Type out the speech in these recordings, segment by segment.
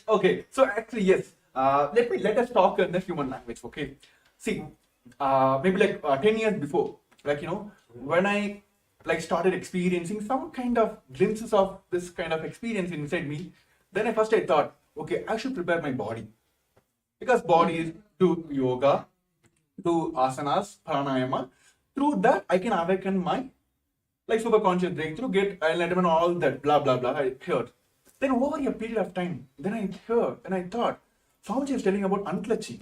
Okay, so actually, yes. Let us talk in the human language. Okay, see, maybe 10 years before, when I started experiencing some kind of glimpses of this kind of experience inside me, then I thought, okay, I should prepare my body because body is do yoga, do asanas, pranayama. Through that, I can awaken my superconscious breakthrough, get enlightenment, all that blah blah blah. I heard. Then over a period of time, then I heard and I thought, Swamiji is telling about unclutching,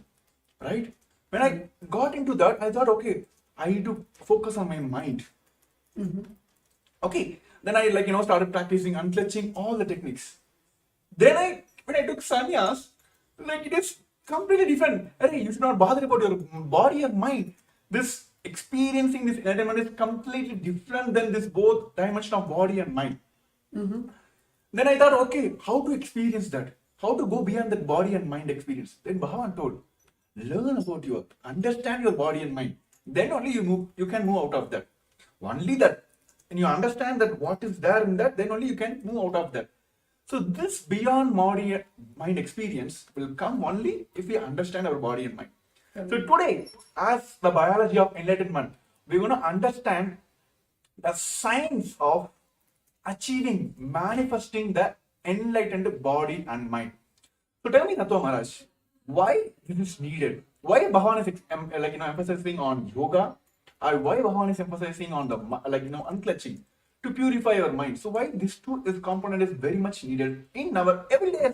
right? When I got into that, I thought, okay, I need to focus on my mind. Okay, then I started practicing unclutching all the techniques. Then when I took sannyas, it is completely different. Hey, you should not bother about your body and mind. This experiencing this enlightenment is completely different than this both dimension of body and mind. Then I thought, okay, how to experience that? How to go beyond that body and mind experience? Then Bhagavan told, learn about understand your body and mind. Then only you can move out of that. Only that. And you understand that what is there in that, then only you can move out of that. So this beyond body and mind experience will come only if we understand our body and mind. So today, as the biology of enlightenment, we're going to understand the science of achieving, manifesting the enlightened body and mind. So tell me, Natwa Maharaj, why this is needed? Why Bhagavan is emphasizing on yoga, or why Bhagavan is emphasizing on the unclutching to purify your mind? So why this component is very much needed in our everyday,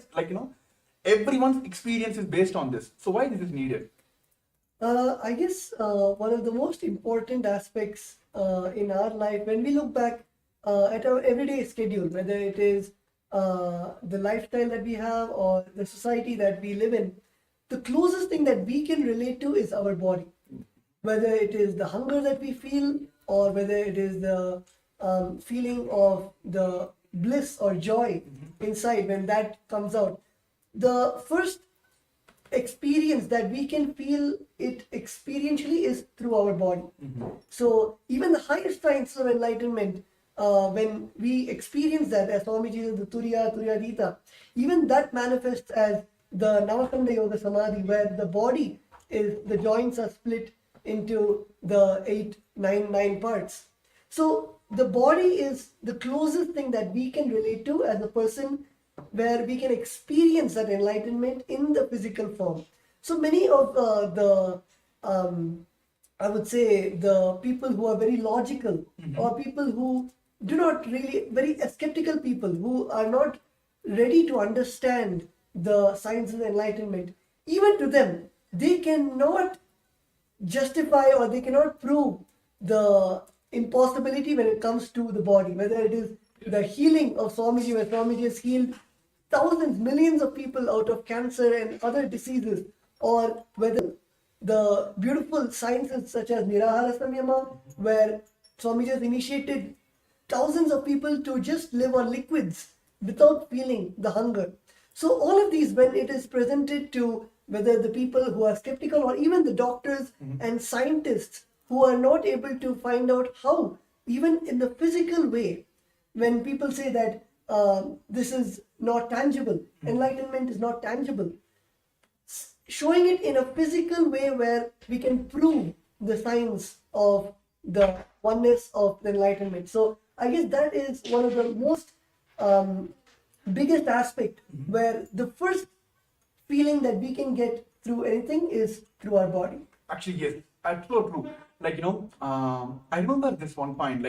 everyone's experience is based on this. So why this is needed? I guess one of the most important aspects in our life, when we look back at our everyday schedule, whether it is the lifestyle that we have or the society that we live in, the closest thing that we can relate to is our body. Whether it is the hunger that we feel, or whether it is the feeling of the bliss or joy inside when that comes out. The first experience that we can feel it experientially is through our body. So even the highest science of enlightenment, when we experience that, as Swamiji said, the Turiyadita, even that manifests as the Navakanda Yoga Samadhi, where the body is, the joints are split into the 9 parts. So the body is the closest thing that we can relate to as a person, where we can experience that enlightenment in the physical form. So many of I would say, the people who are very logical, or people who do not really, very skeptical people who are not ready to understand the science of enlightenment, even to them, they cannot justify or they cannot prove the impossibility when it comes to the body, whether it is the healing of Swamiji, where Swamiji has healed thousands, millions of people out of cancer and other diseases, or whether the beautiful sciences such as Nirahara Samyama, where Swamiji has initiated thousands of people to just live on liquids without feeling the hunger. So all of these, when it is presented to whether the people who are skeptical or even the doctors and scientists who are not able to find out how, even in the physical way, when people say that this is not tangible, enlightenment is not tangible, showing it in a physical way where we can prove the science of the oneness of the enlightenment. So I guess that is one of the most biggest aspect, where the first feeling that we can get through anything is through our body. Actually, yes, that's so true. I remember this one point,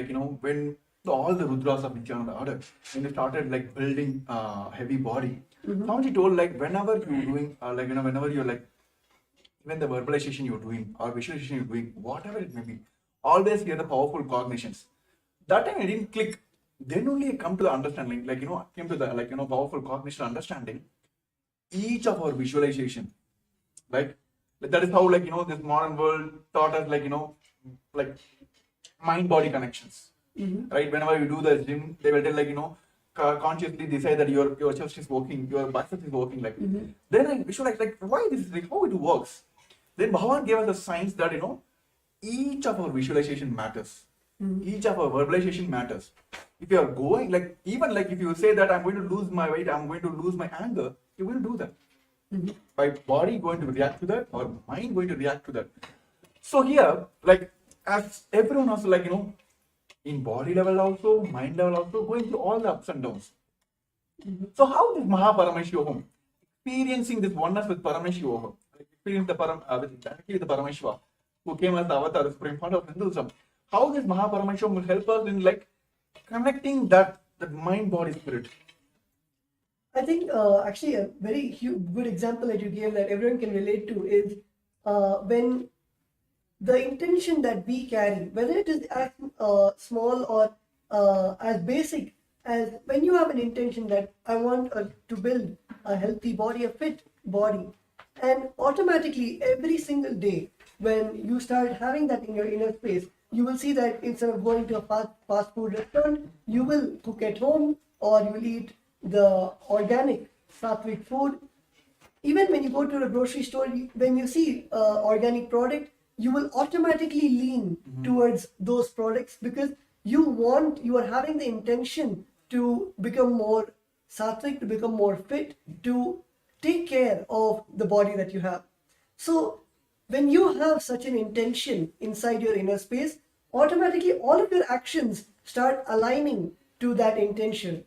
when all the Rudras of Nithyananda order, when they started building heavy body, Swamiji told whenever you're doing, whenever you're even the verbalization you're doing or visualization you're doing, whatever it may be, always hear the powerful cognitions. That time I didn't click. Then only I come to the understanding, came to the powerful cognition understanding. Each of our visualization, that is how this modern world taught us mind-body connections. Right? Whenever you do the gym, they will tell consciously decide that your chest is working, your bicep is working. Then I visualize why this is how it works. Then Bhagavan gave us the science that each of our visualization matters. Each of our verbalization matters. If you are going even if you say that I'm going to lose my weight, I'm going to lose my anger, you will do that. Mhm. My body going to react to that, or mind going to react to that. So here, like, as everyone also, like, in body level also, mind level also, going through all the ups and downs. So how this Mahaparameshivam experiencing this oneness with Paramashivam, like experience the directly with the Paramashiva, who came as the avatar, the supreme founder of Hinduism. How this Mahaparameshivam will help us in like connecting that mind, body, spirit. I think actually a very good example that you gave that everyone can relate to is when the intention that we carry, whether it is as small or as basic as when you have an intention that I want to build a healthy body, a fit body, and automatically every single day when you start having that in your inner space, you will see that instead of going to a fast food restaurant, you will cook at home or you will eat the organic sattvic food. Even when you go to a grocery store, when you see organic product, you will automatically lean towards those products because you are having the intention to become more sattvic, to become more fit, to take care of the body that you have. So when you have such an intention inside your inner space, automatically all of your actions start aligning to that intention.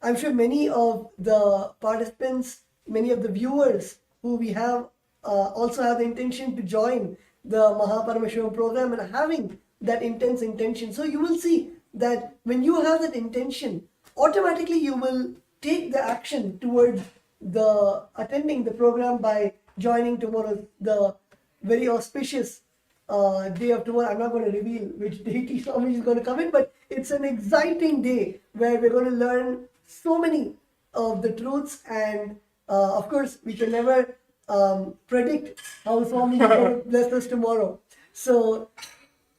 I'm sure many of the participants, many of the viewers who we have also have the intention to join the Mahaparameshivam program and having that intense intention. So you will see that when you have that intention, automatically you will take the action towards the attending the program by joining tomorrow, the very auspicious day of tomorrow. I'm not going to reveal which deity Swami is going to come in, but it's an exciting day where we're going to learn so many of the truths, and of course we can never predict how Swami is going to bless us tomorrow. So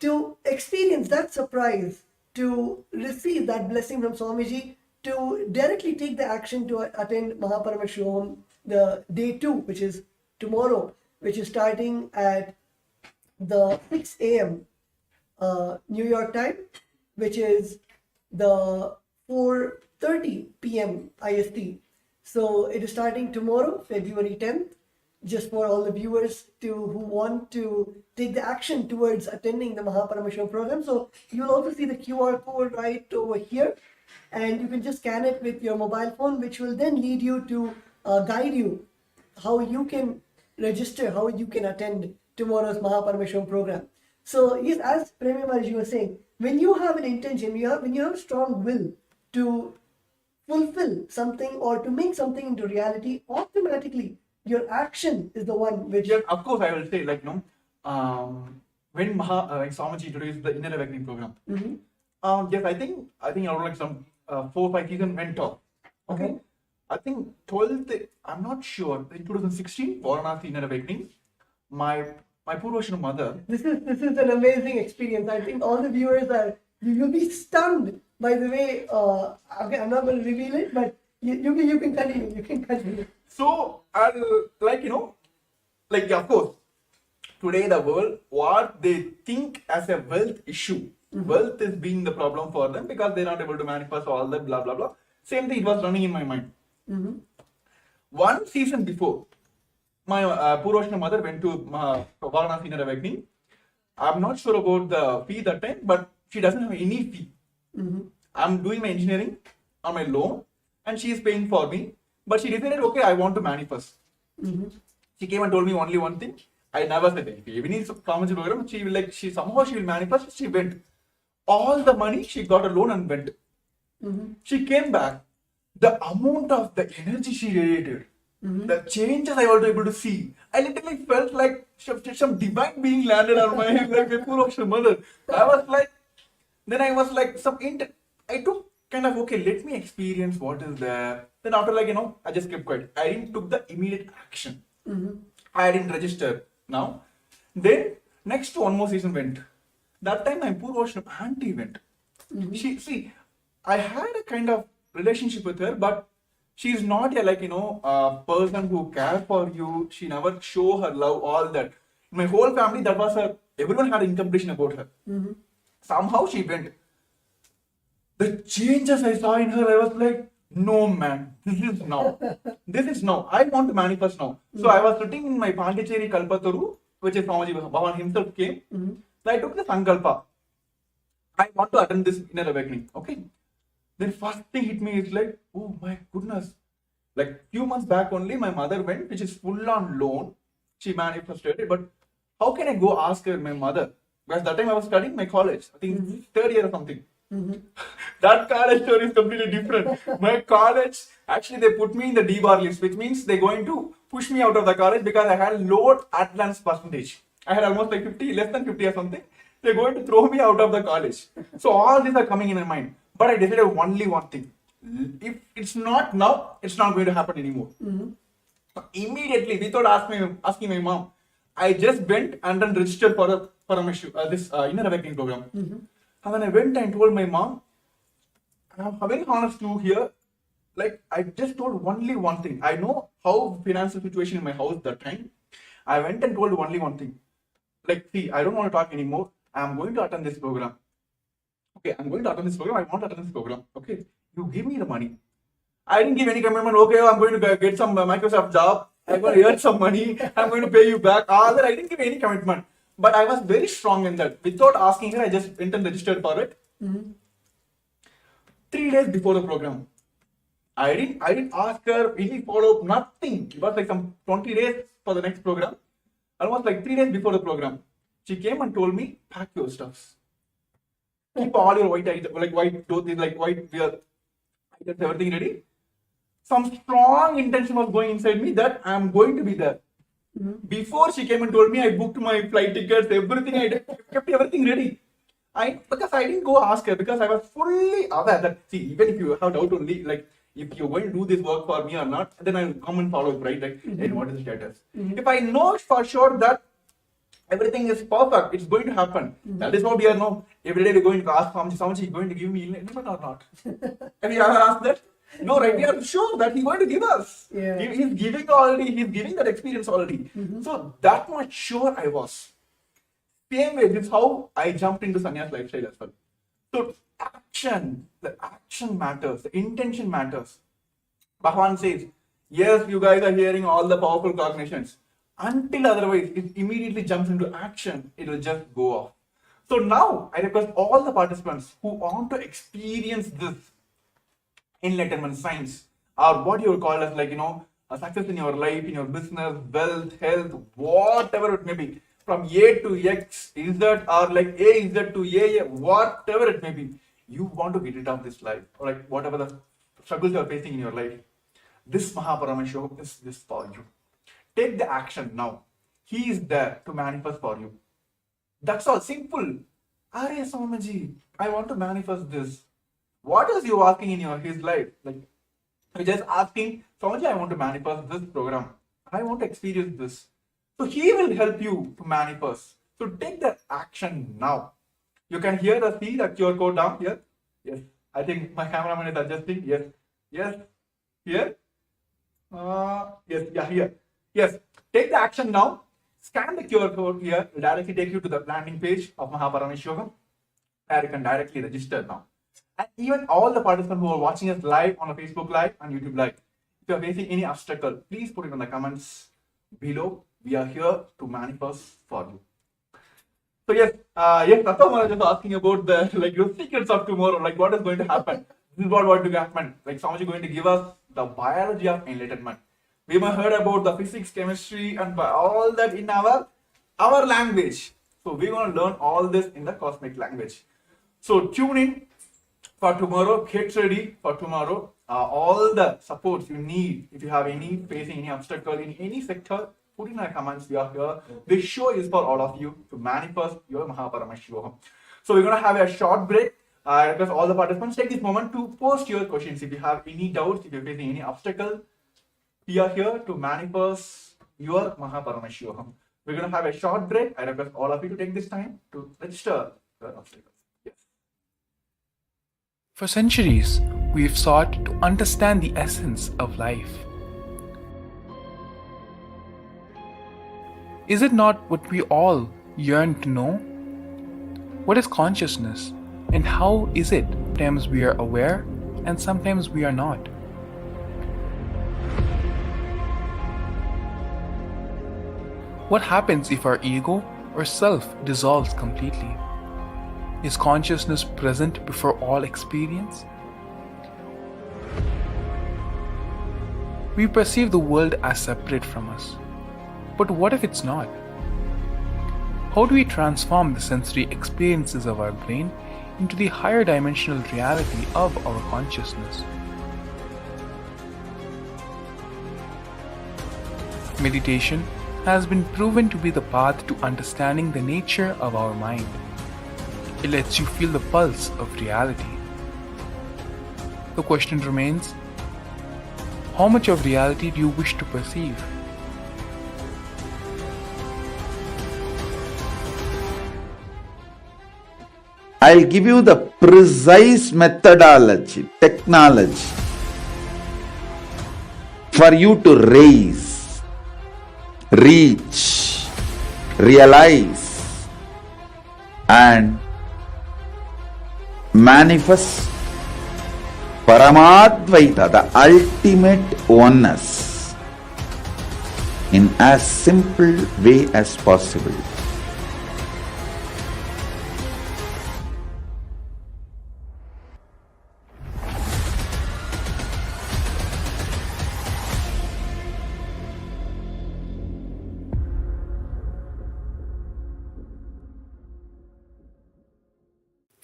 to experience that surprise, to receive that blessing from Swamiji, to directly take the action to attend Mahaparameshivam, the day 2, which is tomorrow, which is starting at the 6 a.m. New York time, which is the 4:30 p.m. IST. So it is starting tomorrow, February 10th, just for all the viewers who want to take the action towards attending the Mahaparameshivam program. So you'll also see the QR code right over here, and you can just scan it with your mobile phone, which will then lead you to guide you how you can register, how you can attend tomorrow's Mahaparameshivam program. So yes, as Premi Maharaj was saying, when you have an intention, when you have a strong will to fulfill something or to make something into reality, automatically your action is the one which... Yeah, of course, I will say, like, when Swamiji introduced the Inner Awakening program, yes, I think around like some 4 or 5 seasons went off. Okay. I think 12th, I'm not sure, in 2016, Varanasi Inner Awakening, my Purvashana mother. This is an amazing experience. I think all the viewers you'll be stunned by the way, okay, I'm not going to reveal it, but you can continue. You can continue. So, of course, today the world, what they think as a wealth issue, wealth is being the problem for them because they're not able to manifest all that blah blah blah. Same thing, it was running in my mind. One season before, my Purvashana mother went to Varanasi Inner Awakening. I'm not sure about the fee that time, but she doesn't have any fee. I'm doing my engineering on my loan and she is paying for me. But she decided, okay, I want to manifest. She came and told me only one thing. I never said anything. Even in Swamiji program, she will manifest. She went. All the money, she got a loan and went. She came back. The amount of the energy she radiated, the changes I was able to see, I literally felt like some divine being landed on my head, like my Purvashana mother. I was like, I took kind of, okay, let me experience what is there. Then after I just kept quiet. I didn't took the immediate action. I didn't register now. Then next one more season went. That time my Purvashana auntie went. I had a kind of relationship with her, but she's not a person who cares for you. She never show her love, all that. My whole family, that was her. Everyone had incomprehension about her. Somehow she went. The changes I saw in her, I was like, No, man, this is now. This is now. I want to manifest now. So I was sitting in my Pondicherry Kalpataru, which is Swamiji Bhavan himself came. So I took the Sankalpa. I want to attend this inner awakening. Okay. Then first thing hit me is like, oh my goodness. Like few months back only, my mother went, which is full on loan. She manifested it, but how can I go ask her, my mother? Because that time I was studying my college. I think third year or something. That college story is completely different. My college, actually, they put me in the D bar list, which means they're going to push me out of the college because I had low attendance percentage. I had almost like 50, less than 50 or something. They're going to throw me out of the college. So all these are coming in my mind. But I decided only one thing. If it's not now, it's not going to happen anymore. So immediately, without asking my mom, I just went and then registered for a Paramashivam, this inner awakening program. And when I went and told my mom, I'm very honest to here, like I just told only one thing. I know how financial situation in my house that time. I went and told only one thing. Like, see, I don't want to talk anymore. I'm going to attend this program. Okay, I'm going to attend this program. I want to attend this program. Okay, you give me the money. I didn't give any commitment. Okay, I'm going to get some Microsoft job. I'm going to earn some money. I'm going to pay you back. All that I didn't give any commitment. But I was very strong in that. Without asking her, I just went and registered for it. 3 days before the program, I didn't ask her any follow up, nothing. It was like some 20 days for the next program. Almost like 3 days before the program, she came and told me, pack your stuffs. Keep all your white items, like white clothes, like white wear items, everything ready. Some strong intention was going inside me that I am going to be there. Before she came and told me, I booked my flight tickets, everything. I did, kept everything ready. Because I didn't go ask her, because I was fully aware that, see, even if you have doubt only, like if you're going to do this work for me or not, then I'll come and follow it, right? Like, hey, what is the status? If I know for sure that everything is perfect, it's going to happen. That is what we are now. Every day we're going to ask Swamiji, is going to give me enlightenment or not? Have you ever asked that? No, right? We are sure that he's going to give us. Yeah. He's giving already. He's giving that experience already. So that much sure I was. Same way, this is how I jumped into sannyas lifestyle as well. So the action matters. The intention matters. Bhagavan says, yes, you guys are hearing all the powerful cognitions. Until otherwise, it immediately jumps into action. It will just go off. So now I request all the participants who want to experience this enlightenment science, or what you would call as like, a success in your life, in your business, wealth, health, whatever it may be, from A to X, Z, or like A, Z to A, whatever it may be, you want to get rid of this life, or like whatever the struggles you are facing in your life. This Paramashivam is this for you. Take the action now. He is there to manifest for you. That's all. Simple. Are Swamiji, I want to manifest this. What is you asking in his life? Like, you're just asking, Swamiji, I want to manifest this program. I want to experience this. So he will help you to manifest. So take the action now. You can see the QR code down here. Yes. I think my cameraman is adjusting. Yes. Yes. Here. Yes. Yeah, here. Yes. Take the action now. Scan the QR code here. It will directly take you to the landing page of Paramashivam. And you can directly register now. And even all the participants who are watching us live on a Facebook Live and YouTube Live, if you are facing any obstacle, please put it in the comments below. We are here to manifest for you. So yes, Tattva Maharaj is asking about the secrets of tomorrow, like what is going to happen. This is what going to happen. Like Swamiji is going to give us the biology of enlightenment. We might heard about the physics, chemistry, and all that in our language. So we're going to learn all this in the cosmic language. So tune in for tomorrow. Get ready for tomorrow. All the supports you need, if you have facing any obstacle in any sector, put in the comments. We are here. This show is for all of you to manifest your Paramashivam. So we're going to have a short break. I request all the participants take this moment to post your questions. If you have any doubts, if you're facing any obstacle, we are here to manifest your Paramashivam. We're going to have a short break. I request all of you to take this time to register your obstacles. Yes. For centuries, we've sought to understand the essence of life. Is it not what we all yearn to know? What is consciousness, and how is it sometimes we are aware and sometimes we are not? What happens if our ego or self dissolves completely? Is consciousness present before all experience? We perceive the world as separate from us. But what if it's not? How do we transform the sensory experiences of our brain into the higher dimensional reality of our consciousness? Meditation has been proven to be the path to understanding the nature of our mind. It lets you feel the pulse of reality. The question remains, how much of reality do you wish to perceive? I'll give you the precise methodology, technology for you to raise, reach, realize, and manifest Paramadvaita, the ultimate oneness, in as simple way as possible.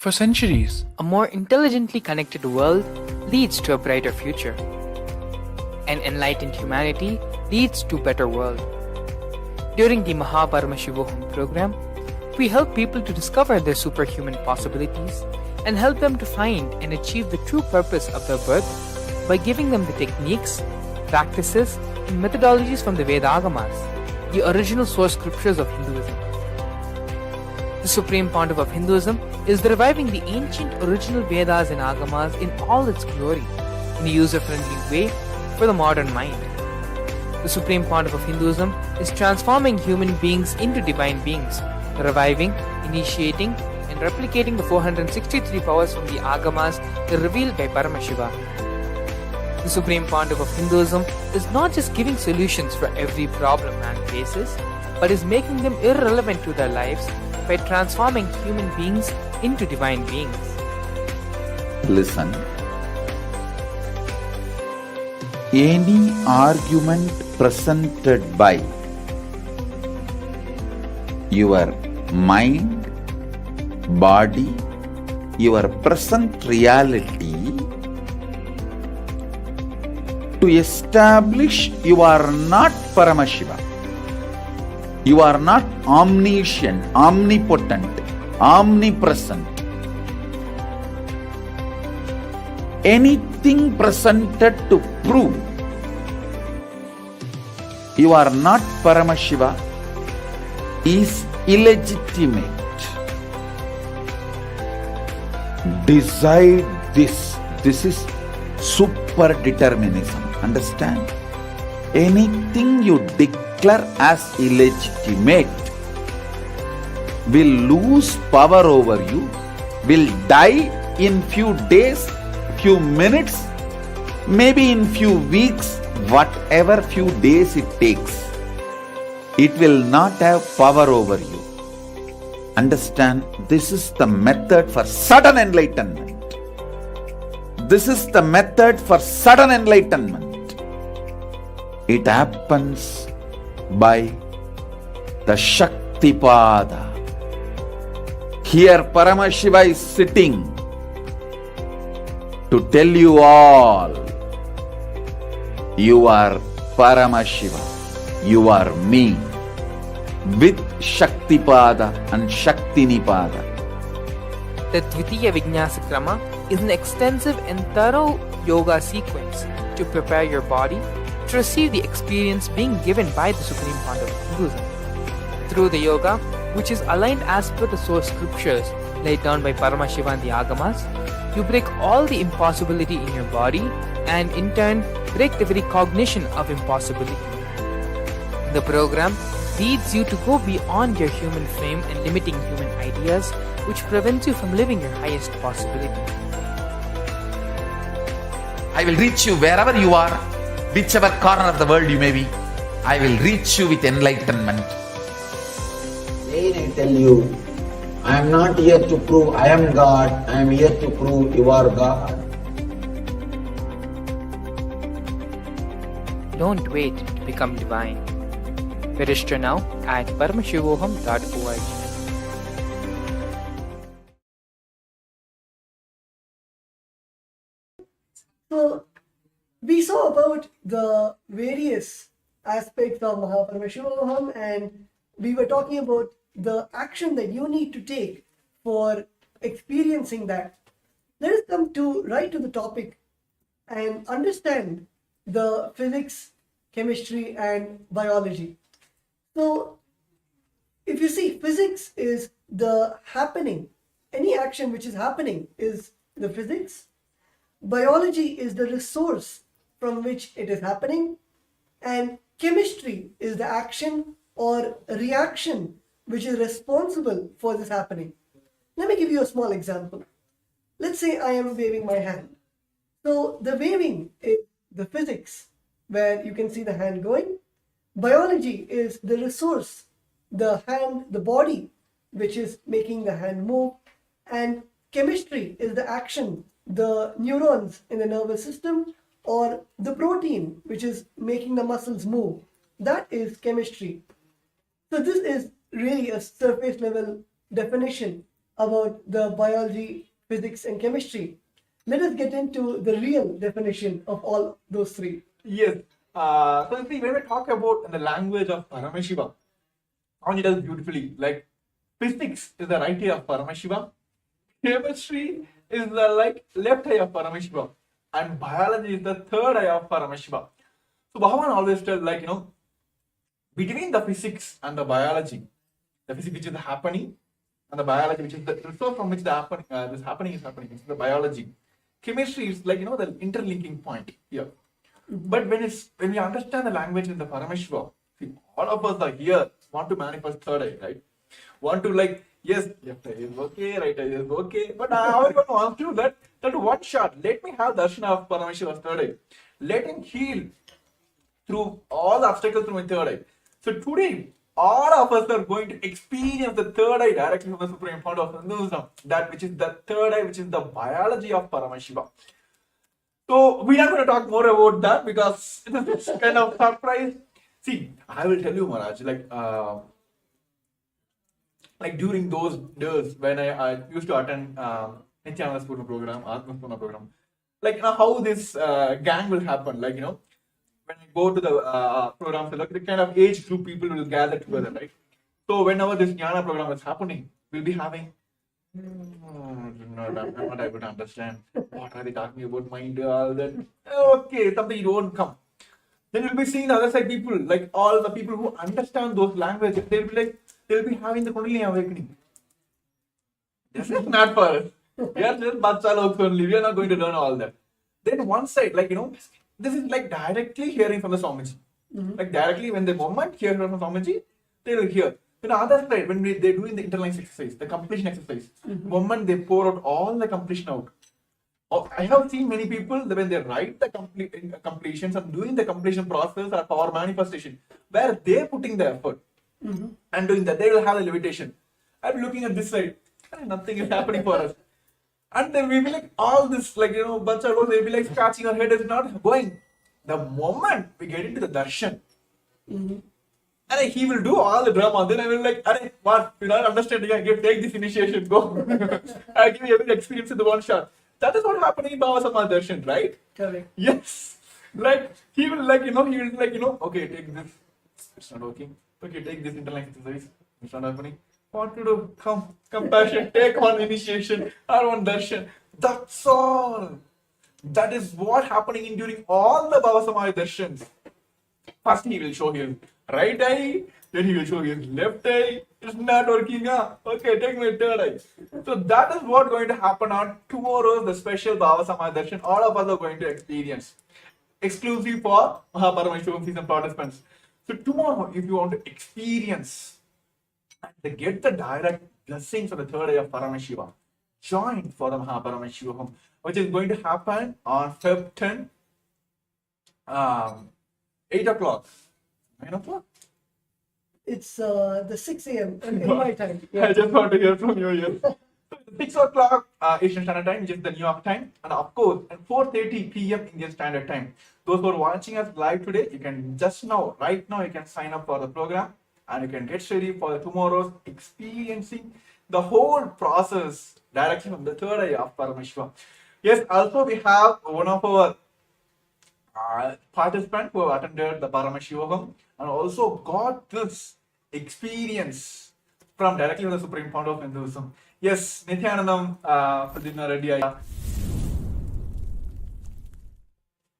For centuries, A more intelligently connected world leads to a brighter future. An enlightened humanity leads to a better world. During the Paramashivam program, we help people to discover their superhuman possibilities and help them to find and achieve the true purpose of their birth by giving them the techniques, practices, and methodologies from the Vedagamas, the original source scriptures of Hinduism. The Supreme Pontiff of Hinduism is reviving the ancient original Vedas and Agamas in all its glory, in a user-friendly way for the modern mind. The Supreme Pontiff of Hinduism is transforming human beings into divine beings, reviving, initiating, and replicating the 463 powers from the Agamas revealed by Paramashivam. The Supreme Pontiff of Hinduism is not just giving solutions for every problem man faces, but is making them irrelevant to their lives by transforming human beings into divine beings. Listen. Any argument presented by your mind, body, your present reality to establish you are not Paramashiva. You are not omniscient, omnipotent, omnipresent. Anything presented to prove you are not Paramashiva is illegitimate. Decide this. This is super determinism. Understand? Anything you declare as illegitimate will lose power over you, will die in few days, few minutes, maybe in few weeks, whatever few days it takes. It will not have power over you. Understand, this is the method for sudden enlightenment. This is the method for sudden enlightenment. It happens by the Shaktipada. Here Paramashiva is sitting to tell you all, you are Paramashiva, you are me, with Shaktipada and Shaktinipada. The Dvitiya Vijnasa Krama is an extensive and thorough yoga sequence to prepare your body to receive the experience being given by the Supreme Pontiff of Hinduism. Through the yoga, which is aligned as per the source scriptures laid down by Paramashiva and the Agamas, you break all the impossibility in your body and in turn break the very cognition of impossibility. The program leads you to go beyond your human frame and limiting human ideas, which prevents you from living your highest possibility. I will reach you wherever you are, whichever corner of the world you may be. I will reach you with enlightenment. again I tell you, I am not here to prove I am God, I am here to prove you are God. Don't wait to become divine. Register now at paramashivoham.org. So we saw about the various aspects of Paramashivam, and we were talking about the action that you need to take for experiencing that. Let us come to right to the topic and understand the physics, chemistry, and biology. So if you see, physics is the happening. Any action which is happening is the physics. Biology is the resource from which it is happening, and chemistry is the action or reaction which is responsible for this happening. Let me give you a small example. Let's say I am waving my hand. So the waving is the physics, where you can see the hand going. Biology is the resource, the hand, the body, which is making the hand move. And chemistry is the action, the neurons in the nervous system, or the protein which is making the muscles move. That is chemistry. So this is really a surface level definition about the biology, physics, and chemistry. Let us get into the real definition of all those three. Yes. So see, when we talk about the language of Paramashiva, Anya does beautifully. Like physics is the right eye of Paramashiva, chemistry is the left eye of Paramashiva, and biology is the third eye of Paramashiva. So Bhagavan always tells, between the physics and the biology, the physics which is happening, and the biology which is the resource from which this happening is happening, it's the biology. Chemistry is the interlinking point here. But when we understand the language in the Paramashiva, see, all of us are here want to manifest third eye, right? Want to yes, left eye is okay, right eye is okay, but everyone wants to that one shot. Let me have darshan of Paramashiva's third eye. Let him heal through all the obstacles through my third eye. So today, all of us are going to experience the third eye directly from the Supreme Fount of Hinduism, that which is the third eye, which is the biology of Paramashiva. So we are going to talk more about that because it is kind of surprise. See, I will tell you, Maharaj, during those days when I used to attend Nithyananda's program, Atma's program, how this gang will happen, when I go to the programs, the kind of age group people will gather together, right? So whenever this Jnana program is happening, we'll be having, I'm not able to understand. What are they talking about? Mind, all that. Okay, something you don't come. Then you'll be seeing the other side people, all the people who understand those languages, they'll be having the Kundalini awakening. This is not for us. We are just Bacha Loks only. We are not going to learn all that. Then one side, this is directly hearing from the Swamiji. Directly when the moment hear from the Swamiji, they will hear. Then the other side, when they're doing the internalize exercise, the completion exercise, moment they pour out all the completion out. I have seen many people when they write the completions and doing the completion process or power manifestation, where they're putting the effort and doing that, they will have a levitation. I'm looking at this side, nothing is happening for us. And then we will be all this, bunch of they'll be scratching our head, is not going. The moment we get into the darshan, he will do all the drama. Then I will what? You don't understand? Take this initiation, go. I'll give you every experience in the one shot. That is what happening in Baba Sama Darshan, right? Correct. Yes. He will okay, take this. It's not working. Okay, take this internal exercise. It's not happening. What to do? Come, compassion, take one initiation or one darshan. That's all. That is what happening in during all the Baba Samaya darshans. First he will show his right eye, then he will show his left eye. It's not working, huh? Okay, take my third eye. So that is what going to happen on tomorrow's the special Baba Samaya darshan. All of us are going to experience. Exclusive for Paramashivam season participants. So tomorrow, if you want to experience and get the direct blessings of the third eye of Paramashiva, join for the Paramashivam, which is going to happen on Feb 10, 8 o'clock, 9 o'clock, it's the 6 a.m. in my time. I just want to hear from you here. 6 o'clock Asian Standard Time, which is the New York time, and of course at 4:30 p.m. Indian Standard Time. Those who are watching us live today, you can just now, right now, you can sign up for the program and you can get ready for the tomorrow's experiencing the whole process directly from the third eye of Paramashivam. Yes, also we have one of our participant who attended the Paramashivam and also got this experience from directly from the Supreme Founder of Hinduism. Yes, Nithyanandam, Pradipna Reddy.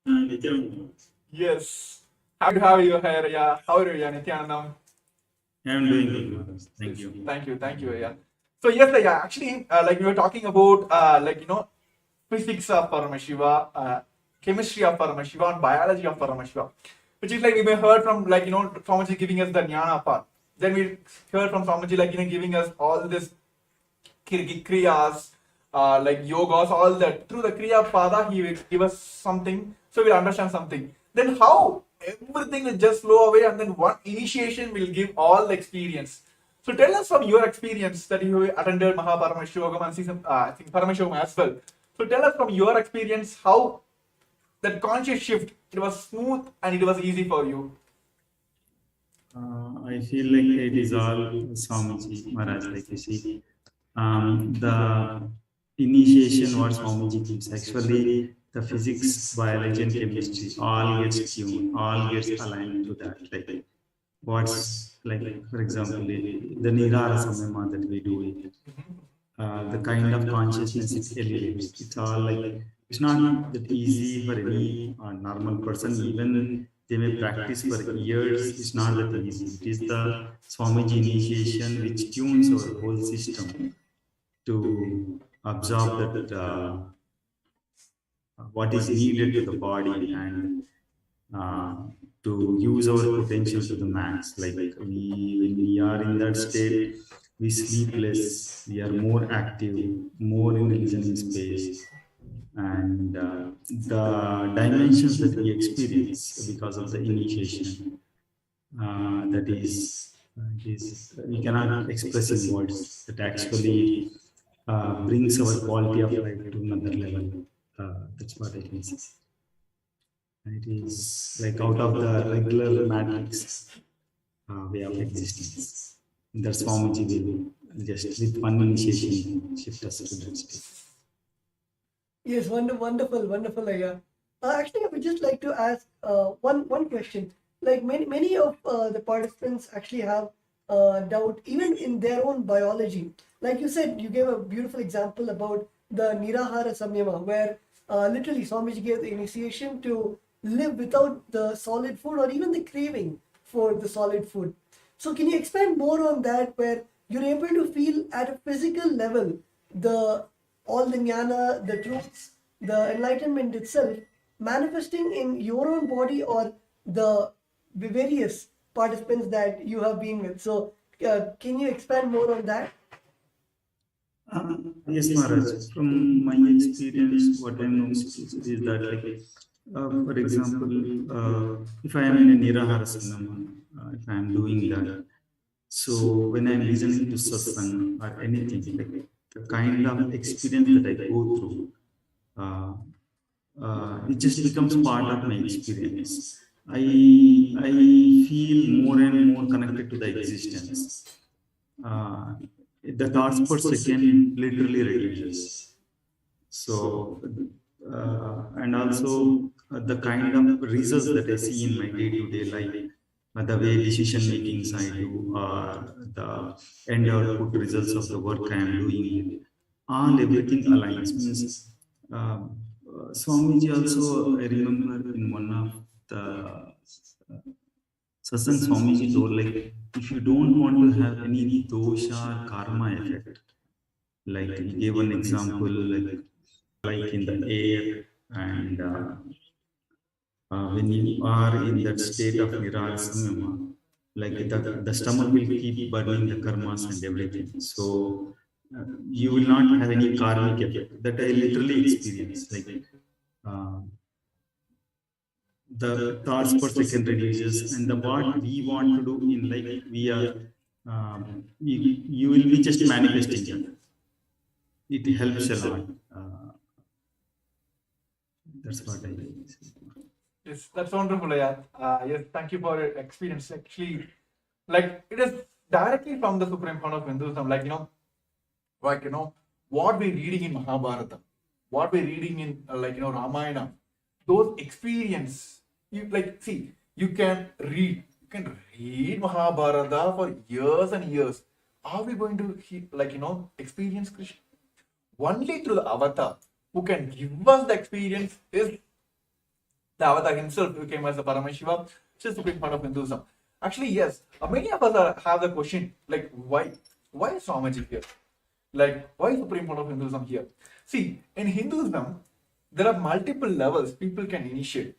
Nithyananda. Yes. Happy to have you here. Yeah. How are you, yeah, Nithyanandam? I am doing good, Maharaj. Thank you. Thank you, yeah. So yes, yeah, actually, like we were talking about, physics of Paramashiva, chemistry of Paramashiva, and biology of Paramashiva, which is like we may heard from Swamiji giving us the jnana part. Then we heard from Swamiji giving us all this kriyas, like yogas, all that. Through the kriya pada, he will give us something, so we'll understand something. Then how everything will just flow away, and then one initiation will give all the experience. So tell us from your experience that you attended Paramashivam and season, I think Paramashivam as well. So tell us from your experience how that conscious shift, it was smooth and it was easy for you. I feel like it is all Swamiji Maharaj, like you see. The initiation what Swamiji gives, actually the physics, biology and chemistry all gets tuned, all gets aligned to that. Like what's like, for example, the Nirara Samyama that we do it. The kind of consciousness it elevates. It's all like, it's not that easy for any normal person. Even they may practice for years. It's not that easy. It is the Swamiji initiation which tunes our whole system to absorb that what is needed to the body and to use our potential to the max. Like when we are in that state, we sleep less, we are more active, more in the listening space, and the dimensions that we experience because of the initiation, that is we cannot express in words. That actually brings our quality of life to another level. That's what I can say. It is like out of the regular matrix way of existence. That's Swamiji will just with one initiation shift us to that state. Yes, wonderful, Aya. Actually, I would just like to ask one question. Like many of the participants actually have doubt even in their own biology. Like you said, you gave a beautiful example about the Nirahara Samyama, where literally Swamiji gave the initiation to live without the solid food or even the craving for the solid food. So can you expand more on that, where you're able to feel at a physical level all the jnana, the truths, the enlightenment itself manifesting in your own body or the various participants that you have been with? So can you expand more on that? Yes, Maharaj. From my experience, what I know is that, like, for example, if I am in a Nirahara Samyama, if I am doing that, so when I am listening to satsang or anything, like the kind of experience that I go through, it just becomes part of my experience. I feel more and more connected to the existence. The thoughts per second literally reduces. So, and also the kind of results that I see in my day-to-day life, the way decision makings I do, the end output results of the work I am doing, all everything aligns. Means Swamiji also, I remember in one of the satsang, Swamiji told, like, if you don't want to have any dosha or karma effect, like he gave an example, like in the air, and when you are in that state of Nirara Samyama, like the stomach will keep burning the karmas and everything. So you will not have any karmic effect. That I literally experienced. Like the thoughts per second reduces, and the what we want to do in life, we are you will be just manifesting that. It helps a lot. That's what I say. Yes, that's wonderful, yeah. Yes, thank you for your experience. Actually, like it is directly from the Supreme Court of Hinduism. Like what we're reading in Mahabharata, what we're reading in Ramayana, those experience. You can read Mahabharata for years and years. Are we going to experience Krishna? Only through the avatar who can give us the experience is the avatar himself, who came as the Paramashivam, which is the Supreme Part of Hinduism. Actually, yes, many of us have the question like, why is Swamiji here? Like, why is Supreme Part of Hinduism here? See, in Hinduism, there are multiple levels people can initiate.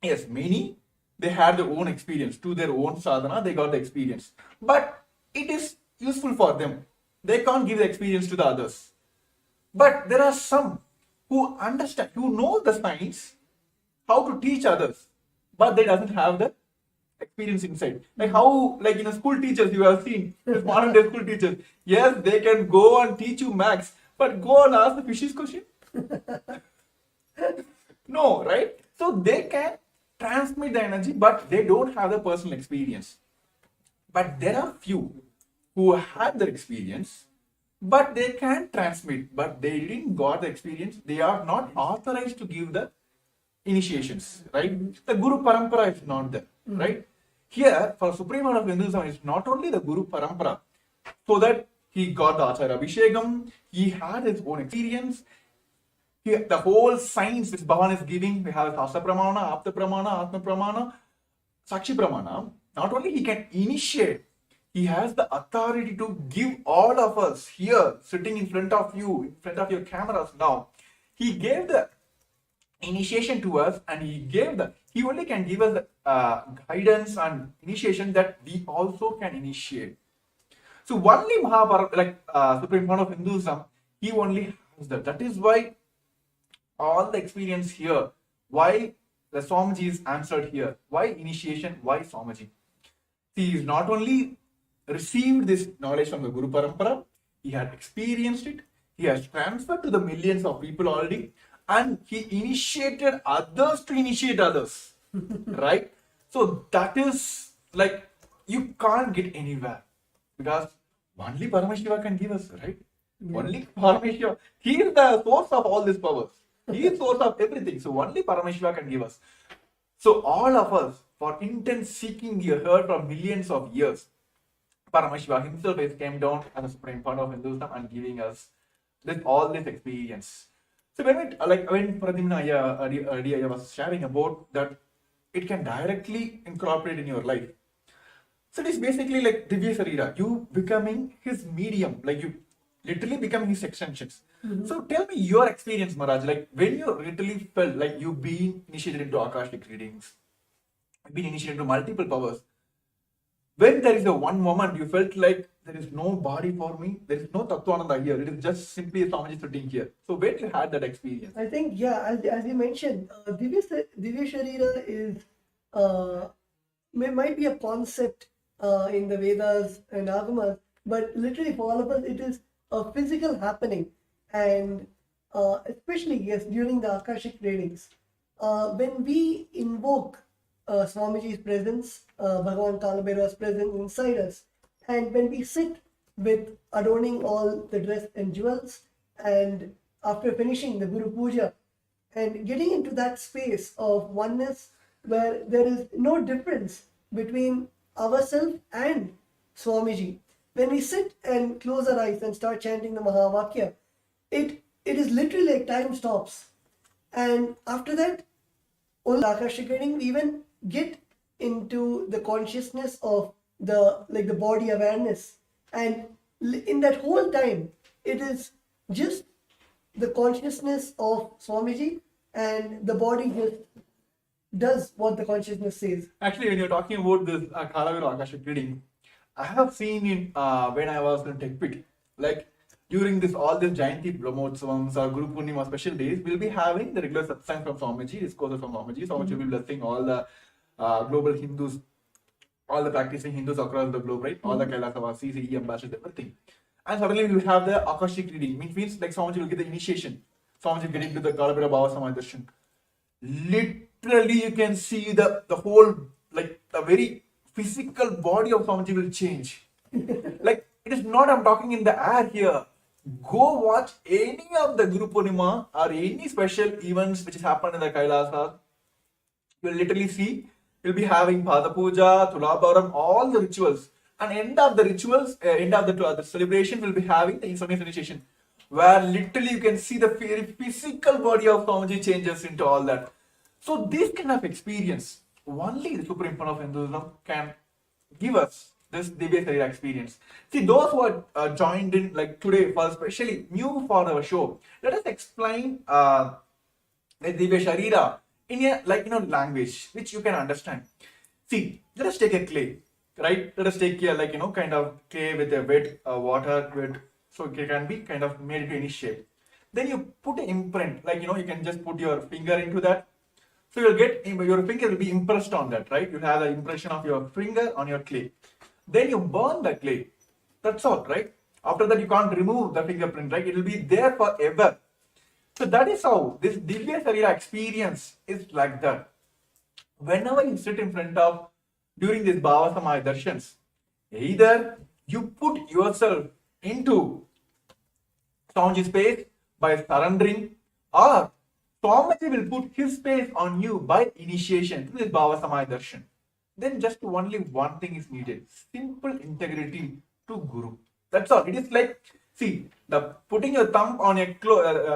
Yes, many they had their own experience to their own sadhana, they got the experience, but it is useful for them. They can't give the experience to the others. But there are some who understand, who know the science, how to teach others, but they doesn't have the experience inside. Like how, school teachers you have seen, this modern day school teachers. Yes, they can go and teach you maths, but go and ask the fishes question. No, right? So they can transmit the energy, but they don't have the personal experience. But there are few who have the experience, but they can transmit, but they didn't got the experience. They are not authorized to give the initiations, right? The Guru Parampara is not there, right? Here, for Supreme Lord of Hinduism, it's not only the Guru Parampara, so that he got the Acharya Abhishekam, he had his own experience. The whole science which Bhavan is giving, we have Sastra Pramana, Apta Pramana, Atma Pramana, Sakshi Pramana. Not only he can initiate, he has the authority to give all of us here, sitting in front of you, in front of your cameras now. He gave the initiation to us, and he only can give us the guidance and initiation that we also can initiate. So only Mahabharata, Supreme Court of Hinduism, he only has that. That is why all the experience here, why the Swamiji is answered here, why initiation, why Swamiji. He is not only received this knowledge from the Guru Parampara, he had experienced it, he has transferred to the millions of people already, and he initiated others to initiate others. Right? So that is like, you can't get anywhere, because only Paramashiva can give us, right? Yeah. Only Paramashiva. He is the source of all these powers. He is source of everything. So only Paramashiva can give us. So all of us, for intense seeking, you heard from millions of years, Paramashiva himself has came down as a Supreme Part of Hinduism and giving us all this experience. So when Pradimna earlier was sharing about that, it can directly incorporate in your life. So it is basically like Divya Sarira, you becoming his medium, like you literally becoming his extensions. So tell me your experience, Maharaj, like when you literally felt like you being initiated into Akashic readings, being initiated into multiple powers. When there is a one moment you felt like there is no body for me, there is no Tattvananda here, it is just simply a Swamiji sitting here. So when you had that experience? I think, yeah, as you mentioned, Divya Sharira is, might be a concept in the Vedas and Agamas, but literally for all of us, it is a physical happening. And especially, yes, during the Akashic readings, when we invoke Swamiji's presence, Bhagavan Kalabhairava's presence inside us, and when we sit with adorning all the dress and jewels, and after finishing the Guru Puja, and getting into that space of oneness where there is no difference between ourselves and Swamiji, when we sit and close our eyes and start chanting the Mahavakya, it is literally like time stops. And after that, only Akashic reading, we even get into the consciousness of the body awareness, and in that whole time it is just the consciousness of Swamiji, and the body just does what the consciousness says. Actually, when you're talking about this Kalabhairava Akashic reading, I have seen in when I was in TechPit, like during this all these Jayanti Brahmotsavams or Guru Purnima special days, we'll be having the regular satsang from Swamiji, discourses from Swamiji. Swamiji will be blessing all the global Hindus, all the practicing Hindus across the globe, right? All the Kailasavasis, CE ambassadors, everything. And suddenly we will have the Akashic reading, which means like Swamiji will get the initiation. Swamiji will get into the Kalabira Bhava Samaya Darshan. Literally, you can see the whole, like the very physical body of Swamiji will change. Like, it is not I'm talking in the air here. Go watch any of the Guru Purnima or any special events which has happened in the Kailasa. You will literally see, you'll be having Pada Puja, Tulabharam, all the rituals. And end of the rituals, end of the celebration, will be having the Sunday initiation, where literally you can see the very physical body of Swamiji changes into all that. So this kind of experience, only the Supreme Fund of Hinduism can give us this Divya Sarira experience. See, those who are joined in like today, for especially new for our show, let us explain the Divya Sharira in a language which you can understand. See, let us take a clay, right? Let us take a kind of clay with a wet water, wet, so it can be kind of made into any shape. Then you put an imprint, you can just put your finger into that. So you'll get your finger will be impressed on that, right? You have the impression of your finger on your clay. Then you burn the clay. That's all, right? After that, you can't remove the fingerprint, right? It will be there forever. So that is how this Divya Sarira experience is like that. Whenever you sit in front of during this Bhava Samaya Darshans, either you put yourself into Swamiji's space by surrendering, or Swamiji will put his space on you by initiation through this Bhava Samaya Darshan. Then just only one thing is needed: simple integrity to Guru. That's all. It is like, see, the putting your thumb on a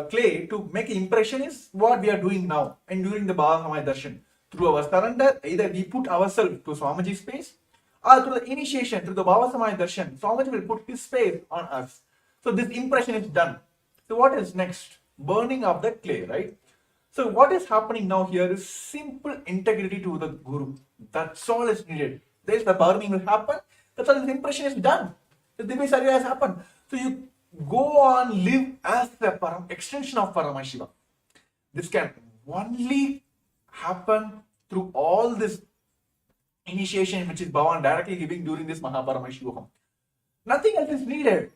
clay to make an impression is what we are doing now. And during the Bhava Samaya Darshan, through our surrender, either we put ourselves to Swamiji's space, or through the initiation, through the Bhava Samaya Darshan, Swamiji will put his space on us. So this impression is done. So what is next? Burning of the clay, right? So what is happening now here is simple integrity to the Guru. That's all is needed. There's the burning will happen. That's all. This impression is done. The Divya Sarira has happened. So you go on, live as the extension of Paramashivam. This can only happen through all this initiation which is Bhavan directly giving during this Mahaparamashivaham. Nothing else is needed.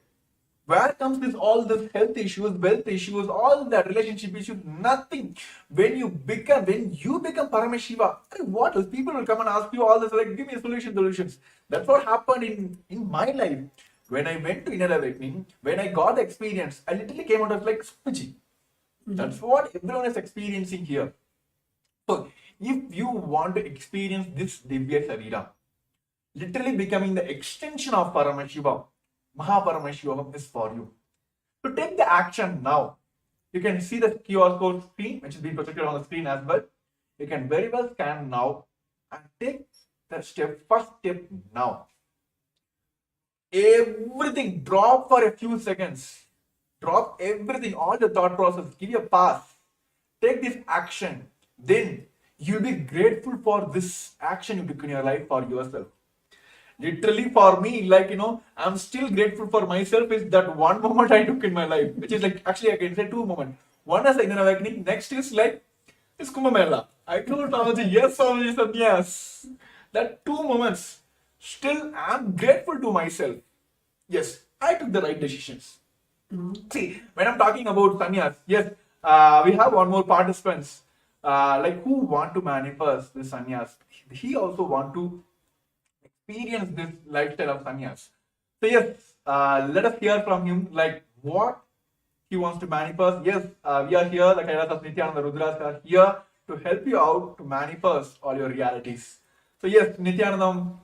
Where comes this all this health issues, wealth issues, all that relationship issues? Nothing. When you become Paramashiva, what else? People will come and ask you all this, like, give me solutions. That's what happened in my life. When I went to inner awakening, when I got the experience, I literally came out of like Swamiji. That's what everyone is experiencing here. So if you want to experience this Divya Sarira, literally becoming the extension of Paramashiva, Mahaparamashivam is for you. To take the action now, you can see the QR code screen, which is being projected on the screen as well. You can very well scan now and take the first step now. Everything, drop for a few seconds. Drop everything, all the thought process, give you a pass. Take this action. Then you'll be grateful for this action you took in your life for yourself. Literally for me, I'm still grateful for myself is that one moment I took in my life, which is like, actually I can say two moments. One is inner awakening, next is like this Kumbh Mela. I told Swamiji, yes, Swamiji said yes. That 2 moments, still I'm grateful to myself. Yes, I took the right decisions. See, when I'm talking about sannyas, yes, we have one more participants, who want to manifest this sannyas. He also want to experience this lifestyle of sannyas. So yes, let us hear from him, like what he wants to manifest. Yes, we are here, the Kailas of Nithyananda Rudras are here to help you out to manifest all your realities. So yes, Nithyanandam.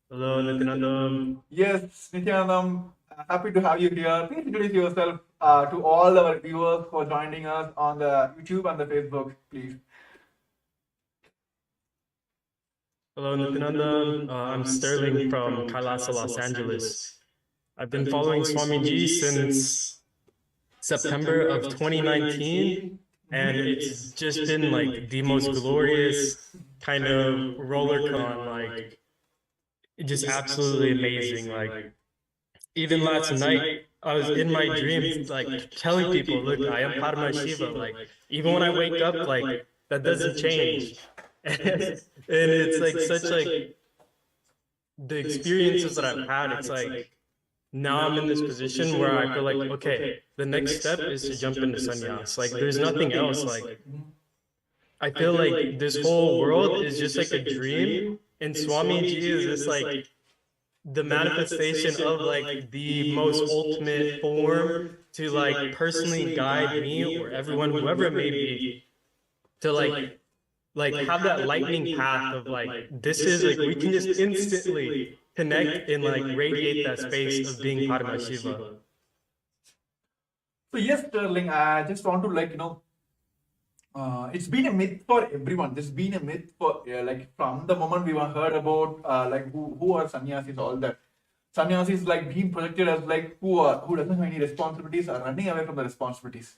Hello, Nithyananda. Yes, Nithyanandam, happy to have you here. Please introduce yourself to all our viewers for joining us on the YouTube and the Facebook, please. Hello, Nithyananda. I'm Sterling from Kailasa, Los Angeles. I've been following Swamiji since September of 2019, and it's just been like the most glorious kind of roller coaster, like just absolutely amazing. Like even last night, I was in my dreams, like telling people, look, I am Paramashiva. Like, even when I wake up, like, that doesn't change. And it's like such like the experiences that I've had, it's like now I'm in this position where I feel like, okay, the next step is to jump into sannyas. Like, there's nothing else. Like, I feel like this whole world is just like a dream, and Swamiji is just like the manifestation of like the most ultimate form to like personally guide me or everyone, whoever it may be, to like have that lightning path of like this is like we can just instantly connect and like radiate that space of being Paramashiva. So yes, Sterling, I just want to it's been a myth for everyone. This has been a myth for like from the moment we were heard about like who are sannyasis, all that. Sannyasis like being projected as like who doesn't have any responsibilities are running away from the responsibilities.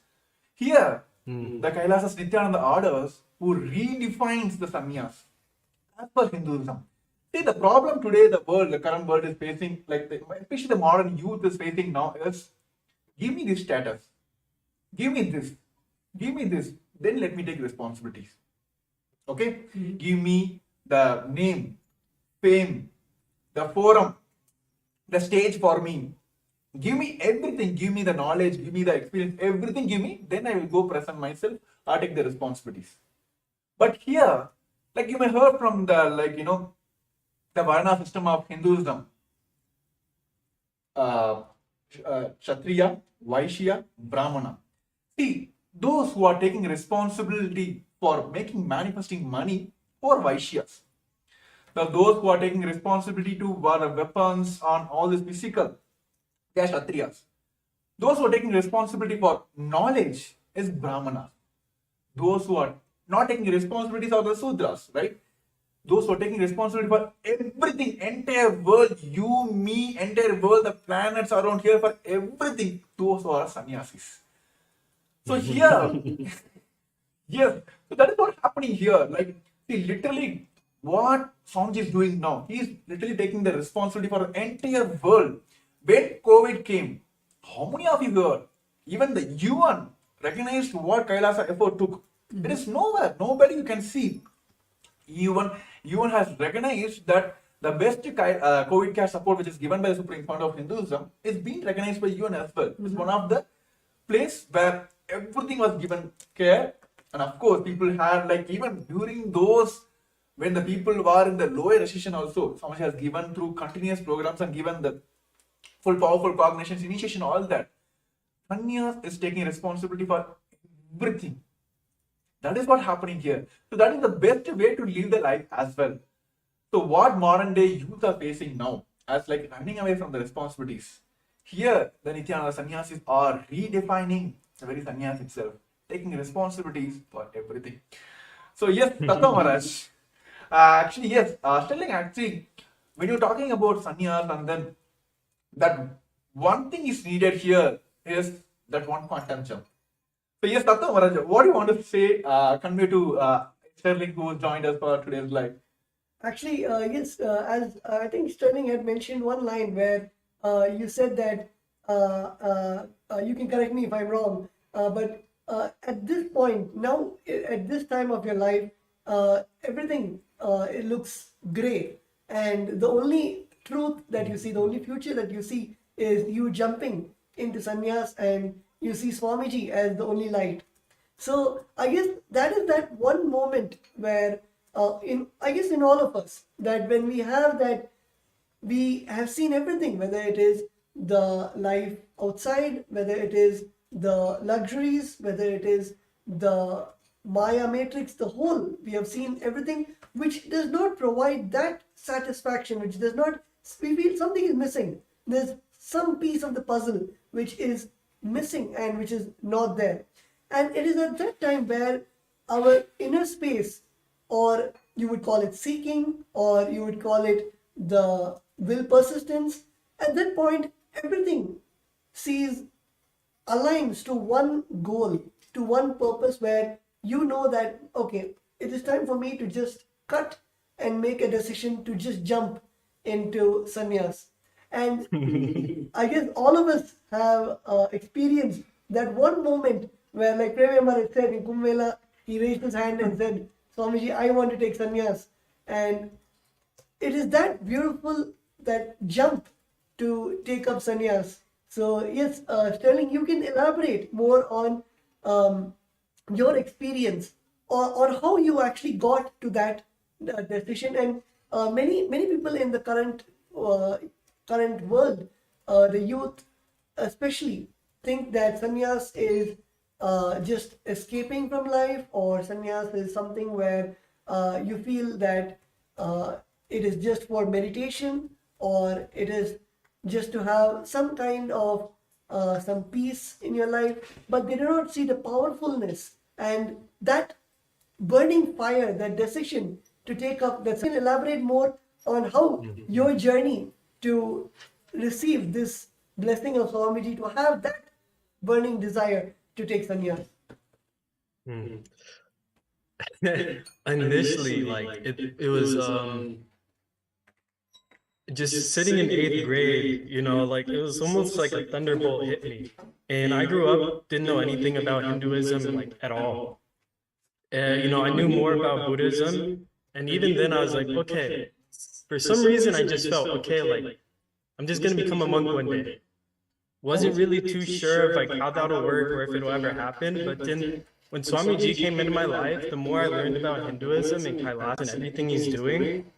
Here, the Kailasas Nithyananda orders who redefines the sannyas as per Hinduism. See, the problem today the current world is facing, like especially the modern youth is facing now is, give me this status, give me this, then let me take responsibilities. Okay? Give me the name, fame, the forum, the stage for me. Give me everything, give me the knowledge, give me the experience, everything give me, then I will go present myself or take the responsibilities. But here, like you may heard from the the Varna system of Hinduism, Kshatriya, Vaishya, Brahmana. See, those who are taking responsibility for manifesting money or Vaishyas. Those who are taking responsibility to weapons on all this physical, they are Kshatriyas. Those who are taking responsibility for knowledge is Brahmanas. Those who are not taking responsibilities are the Sudras, right? Those who are taking responsibility for everything, entire world, you, me, entire world, the planets around here, for everything, those who are sannyasis. So here, yes, so that is what's happening here. Like, see, literally, what Swamiji is doing now, he is literally taking the responsibility for the entire world. When COVID came, how many of you here, even the UN recognized what Kailasa effort took? There is nowhere, nobody you can see. UN has recognized that the best COVID care support which is given by the Supreme Court of Hinduism is being recognized by UN as well. It's one of the place where everything was given care, and of course people had, like, even during those when the people were in the lower recession also, Swamiji has given through continuous programs and given the full powerful cognitions, initiation, all that. Sannyas is taking responsibility for everything. That is what's happening here. So that is the best way to live the life as well. So what modern day youth are facing now as like running away from the responsibilities. Here, the Nithyananda sannyasis are redefining the very sannyas itself, taking responsibilities for everything. So yes, Tattva Maharaj. Actually, yes, Sterling, actually, when you're talking about sannyas, and then that one thing is needed here is that one quantum jump. So yes, Tattva Maharaj, what do you want to say, convey to Sterling who joined us for today's live? Actually, yes, as I think Sterling had mentioned one line where you said that you can correct me if I'm wrong, but at this point, now at this time of your life, everything it looks gray, and the only truth that you see, the only future that you see is you jumping into sannyas, and you see Swamiji as the only light. So I guess that is that one moment where in all of us, that when we have that, we have seen everything, whether it is the life outside, whether it is the luxuries, whether it is the Maya matrix, the whole, we have seen everything which does not provide that satisfaction, which does not, we feel something is missing. There's some piece of the puzzle which is missing and which is not there. And it is at that time where our inner space, or you would call it seeking, or you would call it the will persistence, at that point everything aligns to one goal, to one purpose, where you know that, okay, it is time for me to just cut and make a decision to just jump into sannyas. And I guess all of us have experienced that one moment where, like Premyamar had said in Kumbh, he raised his hand and said, Swamiji, I want to take sannyas. And it is that beautiful, that jump to take up sannyas. So yes, Sterling, you can elaborate more on your experience, or how you actually got to that decision. And many people in the current world, the youth especially, think that sannyas is just escaping from life, or sannyas is something where you feel that it is just for meditation, or it is just to have some kind of some peace in your life, but they do not see the powerfulness and that burning fire, that decision to take up that. Can you elaborate more on how your journey to receive this blessing of Swamiji, to have that burning desire to take sannyas? Initially, like it was just sitting in 8th grade, you know, like it was almost like a thunderbolt hit me. And I grew up, didn't know anything about Hinduism like at all. You know, I knew more about Buddhism, and even then I was like, okay, for some reason I just felt, okay, like I'm just gonna become a monk one day. Wasn't really too sure of like how that'll work or if it'll ever happen, but then when Swamiji came into my life, the more I learned about Hinduism and Kailash and everything he's doing,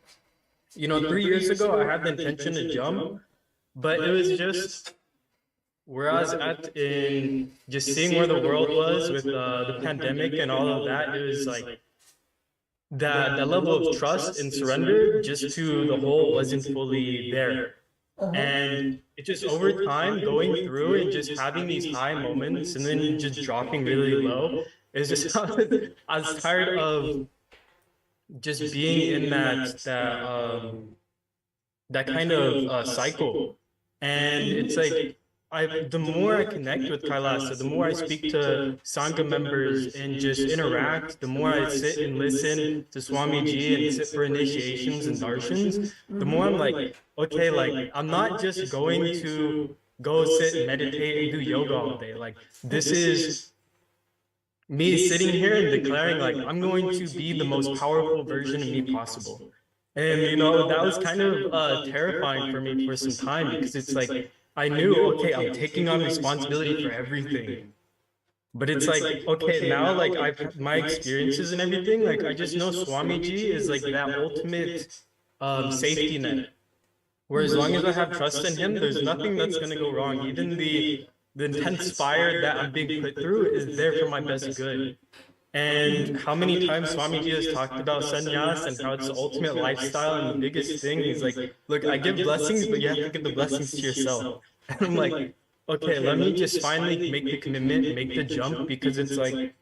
you know, 3 years ago I had the intention to jump, but it was just where I was at in just seeing where the world was with the pandemic and all of that. It was like that level of trust and surrender just to the whole wasn't fully there. And it just over time going through and just having these high moments and then just dropping really low, it's just I was tired of just being in that kind of cycle. And it's like the more I connect with Kailash, so the more I speak to Sangha members and just interact, the more I sit and listen to Swamiji and sit for initiations and darshans, the more I'm like, okay, like I'm not just going to go sit and meditate and do yoga all day. Like this is me sitting here and declaring like I'm going to be the most powerful version of me possible. And you know, that was kind of terrifying for me for some time, because it's like I knew, okay, I'm taking on responsibility for everything. But it's like, okay, now like I've my experiences and everything, like I just know Swamiji is like that ultimate safety net. Where as long as I have trust in him, there's nothing that's gonna go wrong. Even the intense fire that I'm being put through is there for my best good. And how many times Swamiji has talked about sannyas and how it's the ultimate lifestyle, and the biggest thing, he's like, look, I give blessings, but you have to give the blessings to yourself. And I'm like, okay, let me just finally make the commitment, make the jump, because it's like,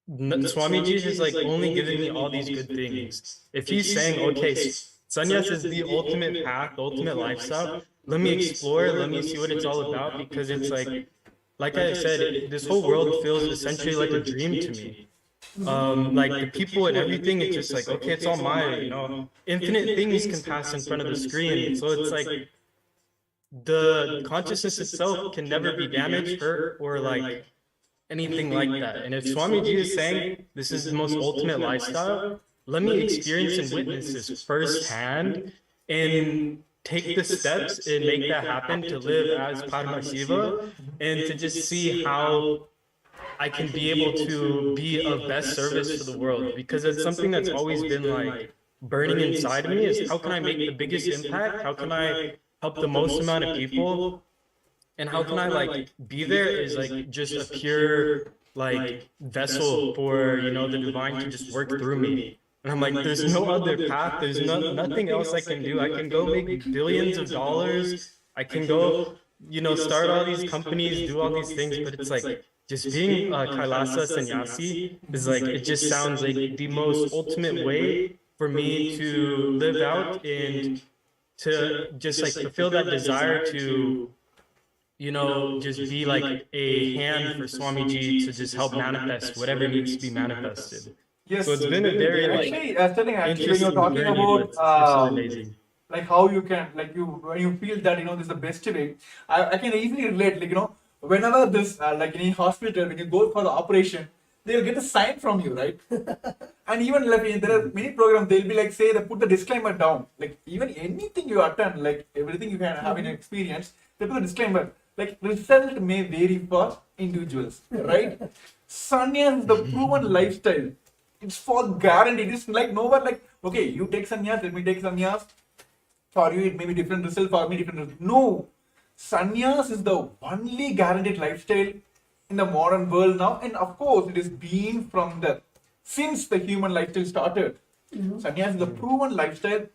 Swamiji has like only given me all these good things. If he's saying, okay, sannyas is the ultimate path, the ultimate lifestyle, let me explore, let me see what it's all about, because it's like I said, this whole world feels essentially like a dream to me. Like the people and everything, it's just like, okay, it's all mine, you know. Infinite things can pass in front of the screen. So it's like the consciousness itself can never be damaged, hurt, or like anything like that. And if Swamiji is saying this is the most ultimate lifestyle, let me experience and witness this firsthand and take the steps and make that happen, to live as Paramashivam and to just see how I can be able to be of best service to the world. Because it's something that's always been like burning inside of me, is how can I make the biggest impact? How can I help the most amount of people? And how can I like be there as like just a pure like vessel for, you know, the divine to just work through me. And I'm like, there's no other path. There's nothing else I can do. I can go make billions of dollars. I can go, you know, start all these companies, do all these things. But it's like, just being Kailasa sannyasi is like, it just sounds like the most ultimate way for me to live out and to just like fulfill that desire to, you know, just be like a hand for Swamiji to just help manifest whatever needs to be manifested. Yes. So it's been a very like actually, when you're interesting talking journey, about but it's so amazing. like how you can, like you, when you feel that, this is the best way, I can easily relate, like, whenever this, like in any hospital, when you go for the operation, they'll get a sign from you, right? And even like there are many programs, they'll be like, say, they put the disclaimer down. Like even anything you attend, like everything you can have in experience, they put a disclaimer. Like result may vary for individuals, right? Sannyas is the proven lifestyle. It's for guaranteed. It's like nowhere like, okay, you take sannyas, let me take sannyas. For you, it may be different result, for me, different result. No. Sannyas is the only guaranteed lifestyle in the modern world now. And of course, it is been from since the human lifestyle started. Sannyas is the proven lifestyle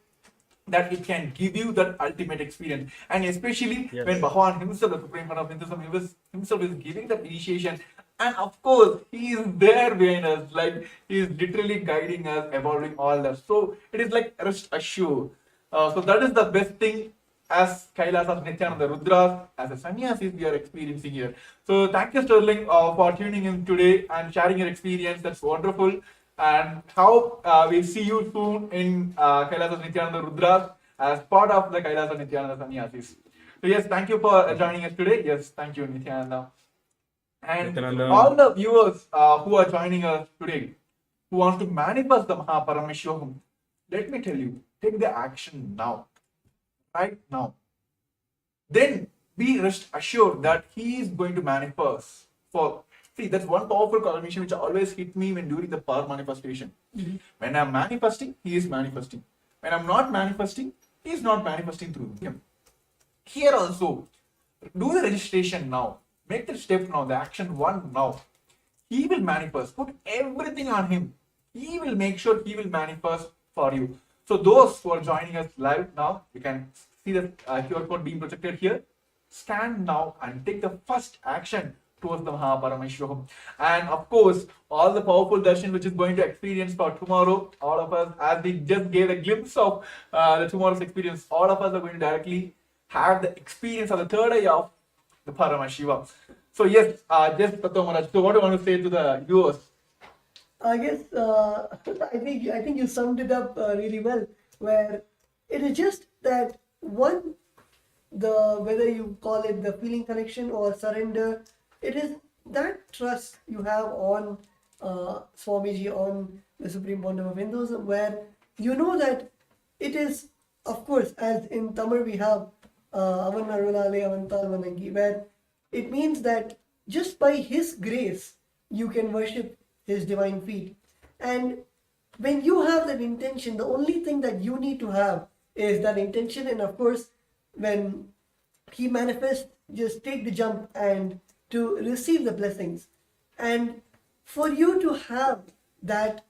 that it can give you that ultimate experience. And especially when Bhagavan himself, the Supreme Lord of Hinduism, himself is giving that initiation. And of course, he is there behind us, like he is literally guiding us, evolving all that. So it is like rest assured. So that is the best thing as Kailasas, Nithyananda, Rudras, as a sannyasis we are experiencing here. So thank you, Sterling, for tuning in today and sharing your experience. That's wonderful. And how we'll see you soon in Kailasas, Nithyananda, Rudras as part of the Kailasas, Nithyananda sannyasis. So yes, thank you for joining us today. Yes, thank you, Nithyananda. And Nithyananda. all the viewers who are joining us today, who want to manifest the Paramashivam, let me tell you, take the action now, right now. Then be rest assured that he is going to manifest. See, that's one powerful confirmation which always hit me when during the power manifestation. When I'm manifesting, he is manifesting. When I'm not manifesting, he is not manifesting through him. Here also, do the registration now. Make the step now, the action one now. He will manifest. Put everything on him. He will make sure he will manifest for you. So those who are joining us live now, you can see the QR code being projected here. Scan now and take the first action towards the Paramashivam. And of course, all the powerful darshan which is going to experience for tomorrow, all of us, as we just gave a glimpse of the tomorrow's experience, all of us are going to directly have the experience of the third eye of the Paramashivam. So yes, just Tattva Maharaj, so what do you want to say to the viewers? I guess I think you summed it up really well. Where it is just that one, whether you call it the feeling connection or surrender, it is that trust you have on Swamiji, on the Supreme Bondam of Hinduism, where you know that it is, of course, as in Tamil we have Avan Arulale Avantal Vanangi, where it means that just by his grace you can worship his divine feet. And when you have that intention, the only thing that you need to have is that intention. And of course, when he manifests, just take the jump and to receive the blessings. And for you to have that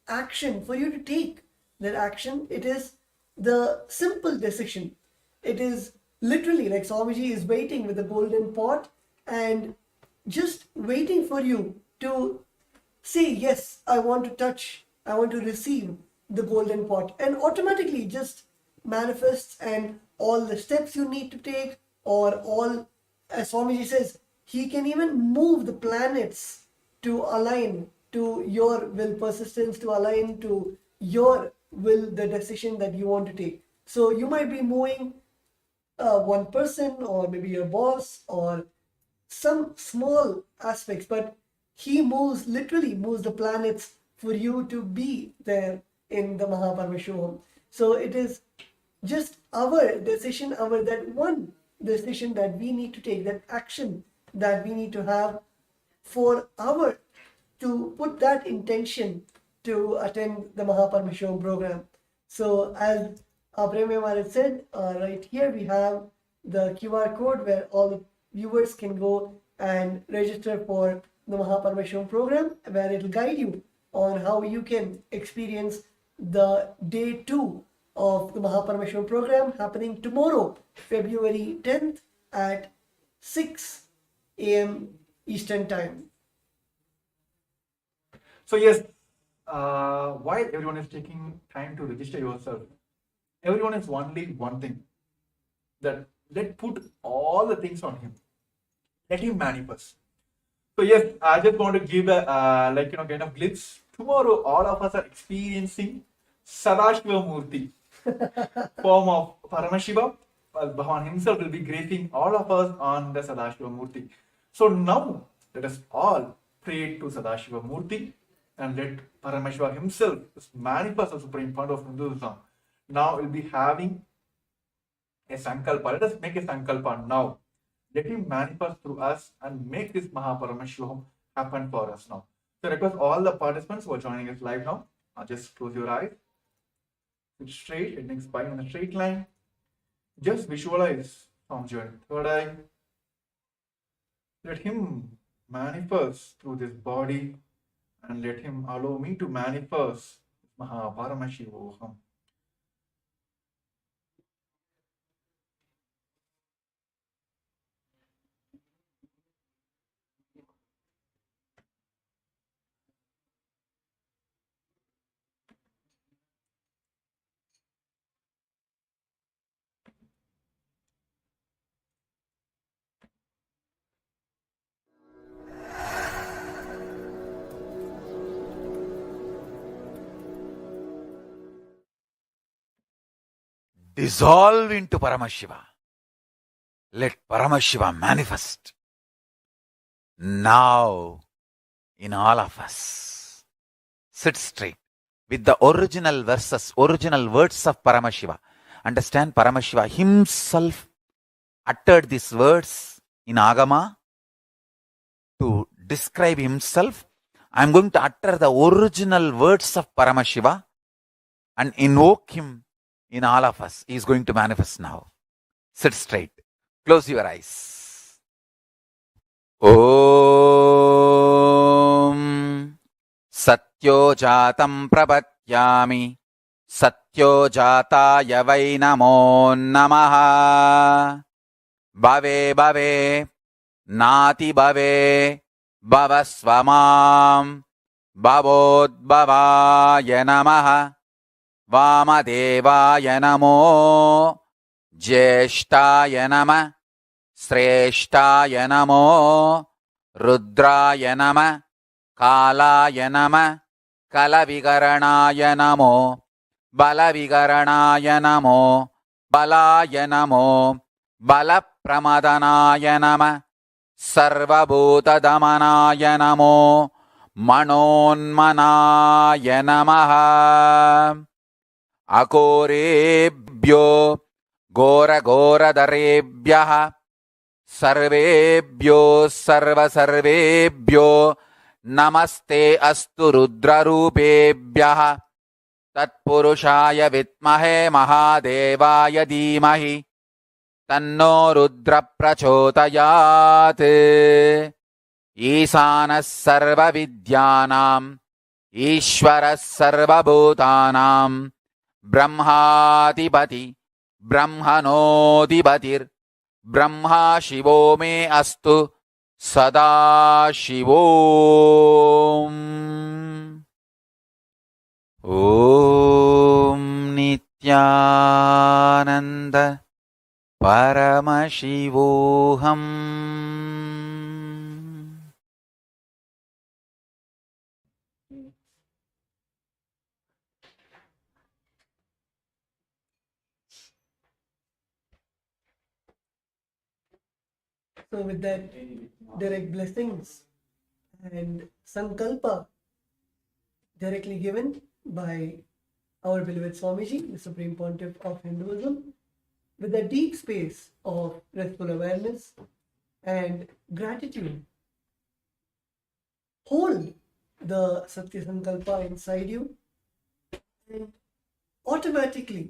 action, for you to take that action, it is the simple decision. It is literally like Swamiji is waiting with the golden pot and just waiting for you to say, yes, I want to touch, I want to receive the golden pot, and automatically just manifests. And all the steps you need to take, or all, as Swamiji says, he can even move the planets to align to your will, persistence, to align to your will, the decision that you want to take. So you might be moving one person, or maybe your boss, or some small aspects, but he literally moves the planets for you to be there in the Paramashivam. So it is just our decision, that one decision that we need to take, that action that we need to have to put that intention to attend the Paramashivam program. So as Premya Maharaj said, right here we have the QR code where all the viewers can go and register for the Paramashivam program, where it will guide you on how you can experience the day 2 of the Paramashivam program happening tomorrow, February 10th at 6 a.m. Eastern Time. So yes, why everyone is taking time to register yourself? Everyone is only one thing, that let put all the things on him. Let him manifest. So yes, I just want to give a kind of glimpse. Tomorrow, all of us are experiencing Sadashiva Murti. form of Paramashiva, well, Bhagavan himself will be gracing all of us on the Sadashiva Murti. So now let us all pray to Sadashiva Murti and let Paramashiva himself manifest the supreme point of Hinduism. Now we'll be having a sankalpa. Let us make a sankalpa now. Let him manifest through us and make this Mahaparamashivam happen for us now. So request all the participants who are joining us live now, just close your eyes, sit straight, head next spine in a straight line. Just visualize from your third eye. Let him manifest through this body and let him allow me to manifest Mahaparamashivoham. Dissolve into Paramashiva. Let Paramashiva manifest now in all of us. Sit straight with the original verses, original words of Paramashiva. Understand, Paramashiva himself uttered these words in Agama to describe himself. I am going to utter the original words of Paramashiva and invoke him in all of us. He is going to manifest now. Sit straight. Close your eyes. Om Satyo Jatam Prapatyami Satyo Jataya Vai Namo Namaha Bhave Bhave Nati Bhave Bhavasvamam Bhavodbhavaya Namaha Vamadevaya Namo Jyeshtaya Nama Sreshtaya Namo Rudraya Nama Kalaya Nama Kalavigaranaya Namo Balavigaranaya Namo Balaya Namo Balapramadanaya Nama Sarvabhuta Damanaya Namo Manonmanaya Namaha Akorebhyo Gora Gora Darebhyaha Sarvebhyo Sarva Sarvebhyo Namaste Astu Rudra Rupebhyaha Tatpurushaya Vitmahe Mahadevaya Dhimahi Tanno Rudra Prachodayat Isanas Sarva Vidyanam Ishvaras Sarva Bhutanam Brahmadipati Brahmanodipatir Brahma Shivo me astu Sada Shivom. Om Nithyananda Paramashivoham. So with that direct blessings and sankalpa directly given by our beloved Swamiji, the Supreme Pontiff of Hinduism, with a deep space of restful awareness and gratitude, hold the Satya Sankalpa inside you and automatically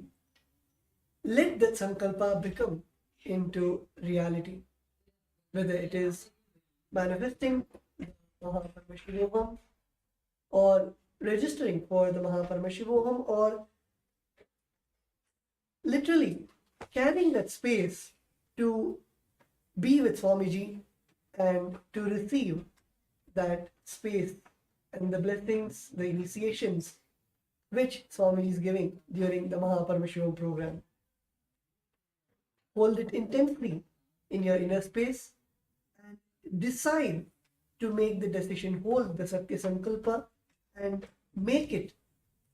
let that Sankalpa become into reality. Whether it is manifesting Mahaparamashivoham or registering for the Mahaparamashivoham or literally carrying that space to be with Swamiji and to receive that space and the blessings, the initiations which Swamiji is giving during the Mahaparamashivam program. Hold it intensely in your inner space and decide to make the decision, hold the Satya Sankalpa and make it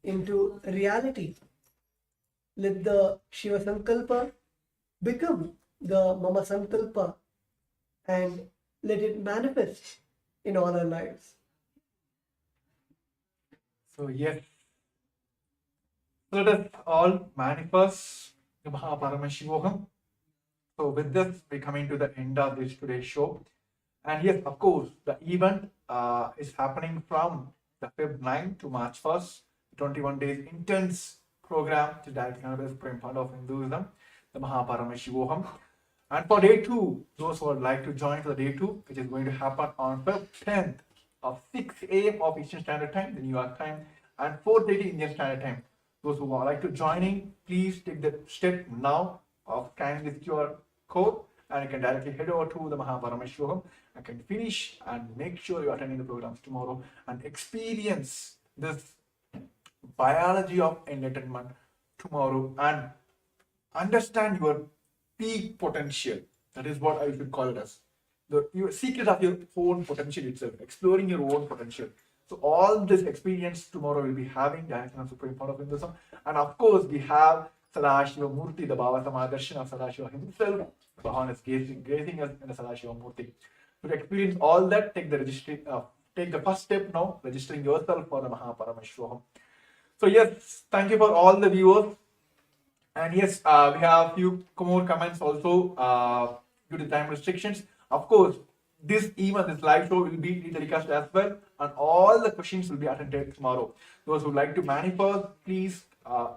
into reality let the Shiva Sankalpa become the Mama Sankalpa and let it manifest in all our lives. So yes, let us all manifest the Paramashivam. So with this, we're coming to the end of this today's show. And yes, of course, the event is happening from the Feb 9 to March 1st, 21 days intense program to direct cannabis in front of Hinduism, the Paramashivam. And for day 2, those who would like to join for the day 2, which is going to happen on Feb 10th of 6 a.m. of Eastern Standard Time, the New York time, and 4:30 Indian Standard Time. Those who would like to join in, please take the step now of scanning this QR code, and you can directly head over to the Paramashivam and can finish and make sure you're attending the programs tomorrow and experience this biology of enlightenment tomorrow and understand your peak potential. That is what I should call it as. Your secret of your own potential itself, exploring your own potential. So all this experience tomorrow will be having Direction of Supreme Founder of Hinduism. And of course, we have Sadashiva Murti, the Baba Samadarshan of Sadashiva himself. Bhavan is gazing us in the Sadashiva Murti. So to experience all that, take the first step now, registering yourself for the Paramashivam. So yes, thank you for all the viewers. And yes, we have a few more comments also due to time restrictions. Of course, this live show will be telecast as well, and all the questions will be attended tomorrow. Those who like to manifest, please,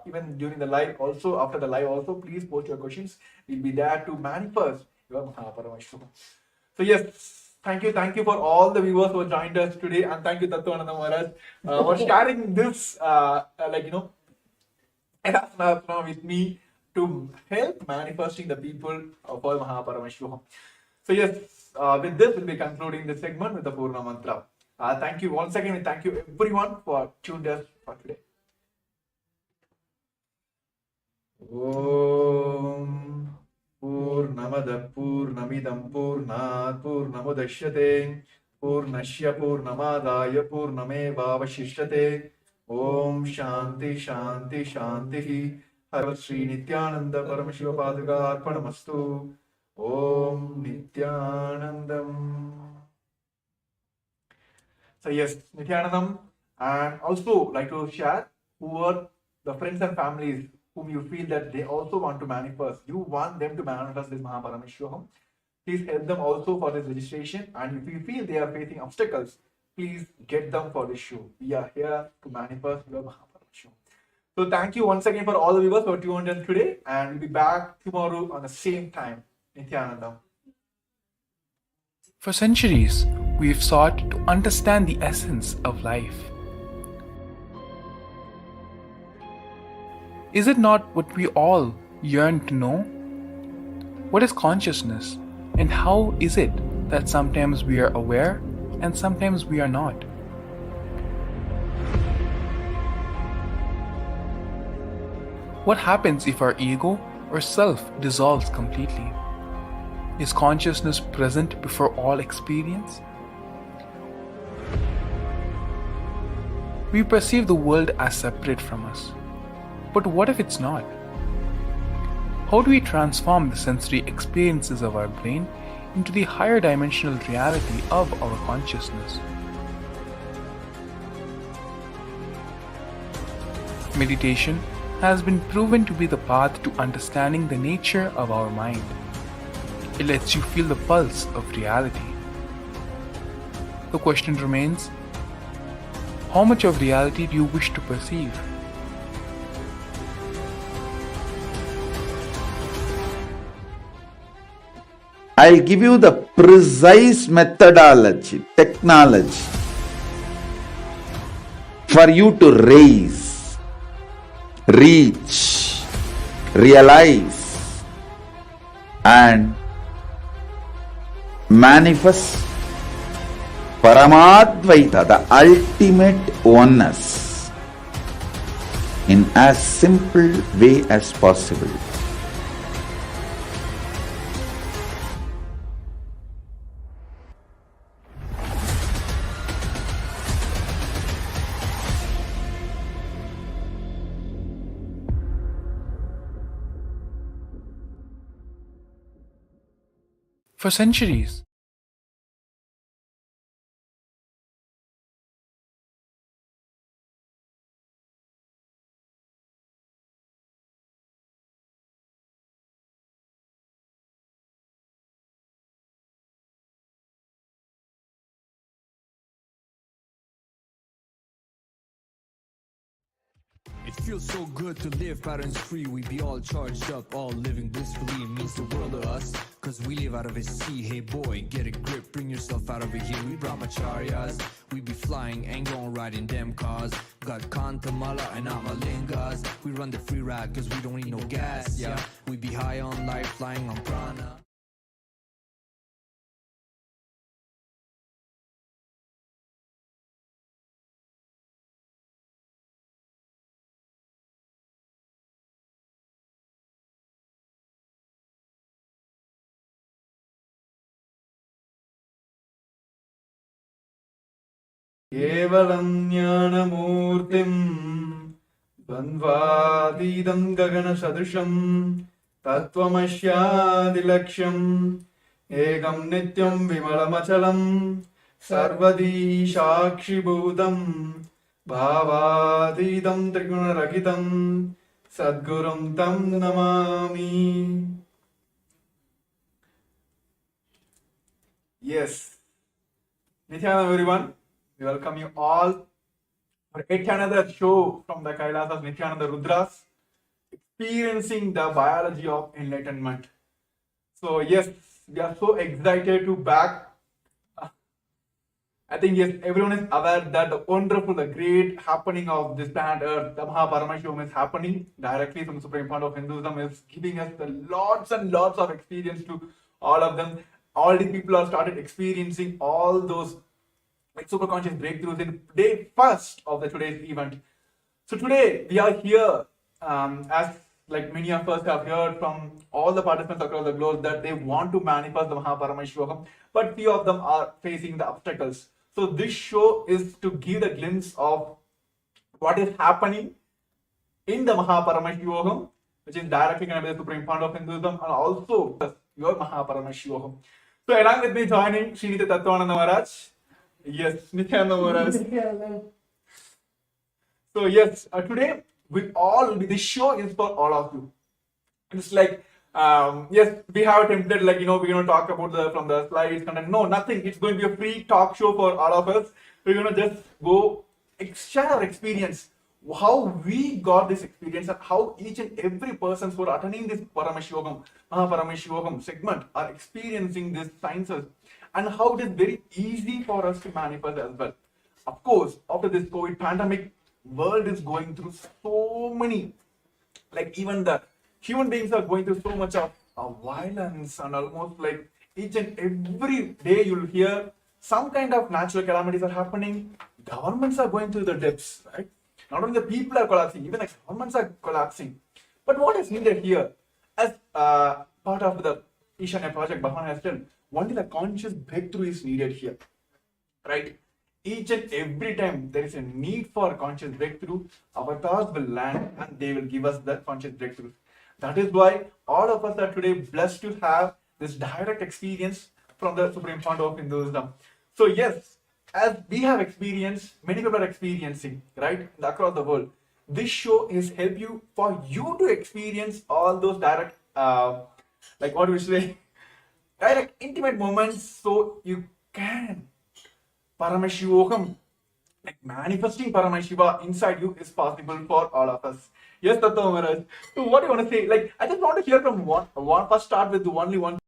even during the live, also after the live, also please post your questions. We'll be there to manifest your Paramashivam. So yes, thank you for all the viewers who joined us today, and thank you Tattvananda Maharaj for sharing this, with me to help manifesting the people of all Paramashivam. So yes, with this, we'll be concluding this segment with the Purna Mantra. Thank you once again, and thank you everyone for tuned us for today. Om Purnamada Purnamidam Purnat Purnamudashyate Purnashya Purnamadaya Purnameva Vashishyate. Om Shanti Shanti Shanti. Har Sri Nithyananda Paramashiva Paduka Arpanamastu. Om Nithyanandam. So yes, Nithyanandam, and also like to share who are the friends and families whom you feel that they also want to manifest. You want them to manifest this Paramashivam. Please help them also for this registration. And if you feel they are facing obstacles, please get them for this show. We are here to manifest your Paramashivam. So thank you once again for all the viewers who are tuned in today, and we'll be back tomorrow on the same time. Nithyananda. For centuries, we've sought to understand the essence of life. Is it not what we all yearn to know? What is consciousness, and how is it that sometimes we are aware and sometimes we are not? What happens if our ego or self dissolves completely? Is consciousness present before all experience? We perceive the world as separate from us. But what if it's not? How do we transform the sensory experiences of our brain into the higher dimensional reality of our consciousness? Meditation has been proven to be the path to understanding the nature of our mind. It lets you feel the pulse of reality. The question remains, how much of reality do you wish to perceive? I'll give you the precise methodology, technology for you to raise, reach, realize, and manifest Paramadvaita, the ultimate oneness, in as simple way as possible. For centuries, It feels so good to live patterns free. We be all charged up, all living blissfully. It means the world to us, cause we live out of a sea. Hey boy, get a grip, bring yourself out over here. We brahmacharyas, we be flying and gon' riding them cars. Got Kantamala and Amalingas. We run the free ride cause we don't need no gas, yeah. We be high on life, flying on prana. केवलं ज्ञानमूर्तिम् द्वन्द्वातीतं गगनसदृशं तत्त्वमस्यादिलक्ष्यम् एकं नित्यं विमलमचलं सर्वदी साक्षिभूतं भावातीतं त्रिगुणरहितं सद्गुरुं तं Namami. Yes. Nithyananda, everyone. We welcome you all for yet another show from the Kailasas Nithyananda Rudras, experiencing the biology of enlightenment. So yes, we are so excited to back. I think yes, everyone is aware that the wonderful, the great happening of this planet Earth, the Paramashivam is happening directly from the Supreme Point of Hinduism, is giving us the lots and lots of experience to all of them. All the people have started experiencing all those like super conscious breakthroughs in day first of the today's event. So today we are here, as like many of us have heard from all the participants across the globe that they want to manifest the Paramashivam, but few of them are facing the obstacles. So this show is to give a glimpse of what is happening in the Paramashivam, which is directly connected to the Supreme Point of Hinduism, and also your Paramashivam. So along with me joining Sri Nithyananda Maharaj. Yes, Nithyananda Maharaj. So yes, today this show is for all of you. It's like yes, we have a template like we're gonna talk about from the slides content. No, nothing. It's going to be a free talk show for all of us. We're gonna just go share our experience, how we got this experience, and how each and every person who are attending this Paramashivam segment are experiencing these sciences, and how it is very easy for us to manifest as well. Of course, after this COVID pandemic, world is going through so many, like even the human beings are going through so much of violence, and almost like each and every day you'll hear some kind of natural calamities are happening. Governments are going through the depths, right? Not only the people are collapsing, even the governments are collapsing. But what is needed here, as part of the Ishanya project, Bhavan has done, only the conscious breakthrough is needed here, right? Each and every time there is a need for conscious breakthrough, avatars will land and they will give us that conscious breakthrough. That is why all of us are today blessed to have this direct experience from the Supreme Point of Hinduism. So yes, as we have experienced, many people are experiencing, right, across the world. This show is help you for you to experience all those direct, like what we say, direct intimate moments, so you can Paramashivam, like manifesting Paramashiva inside you is possible for all of us. Yes, Tattva Maharaj. So what do you want to say? Like, I just want to hear from one first start with only one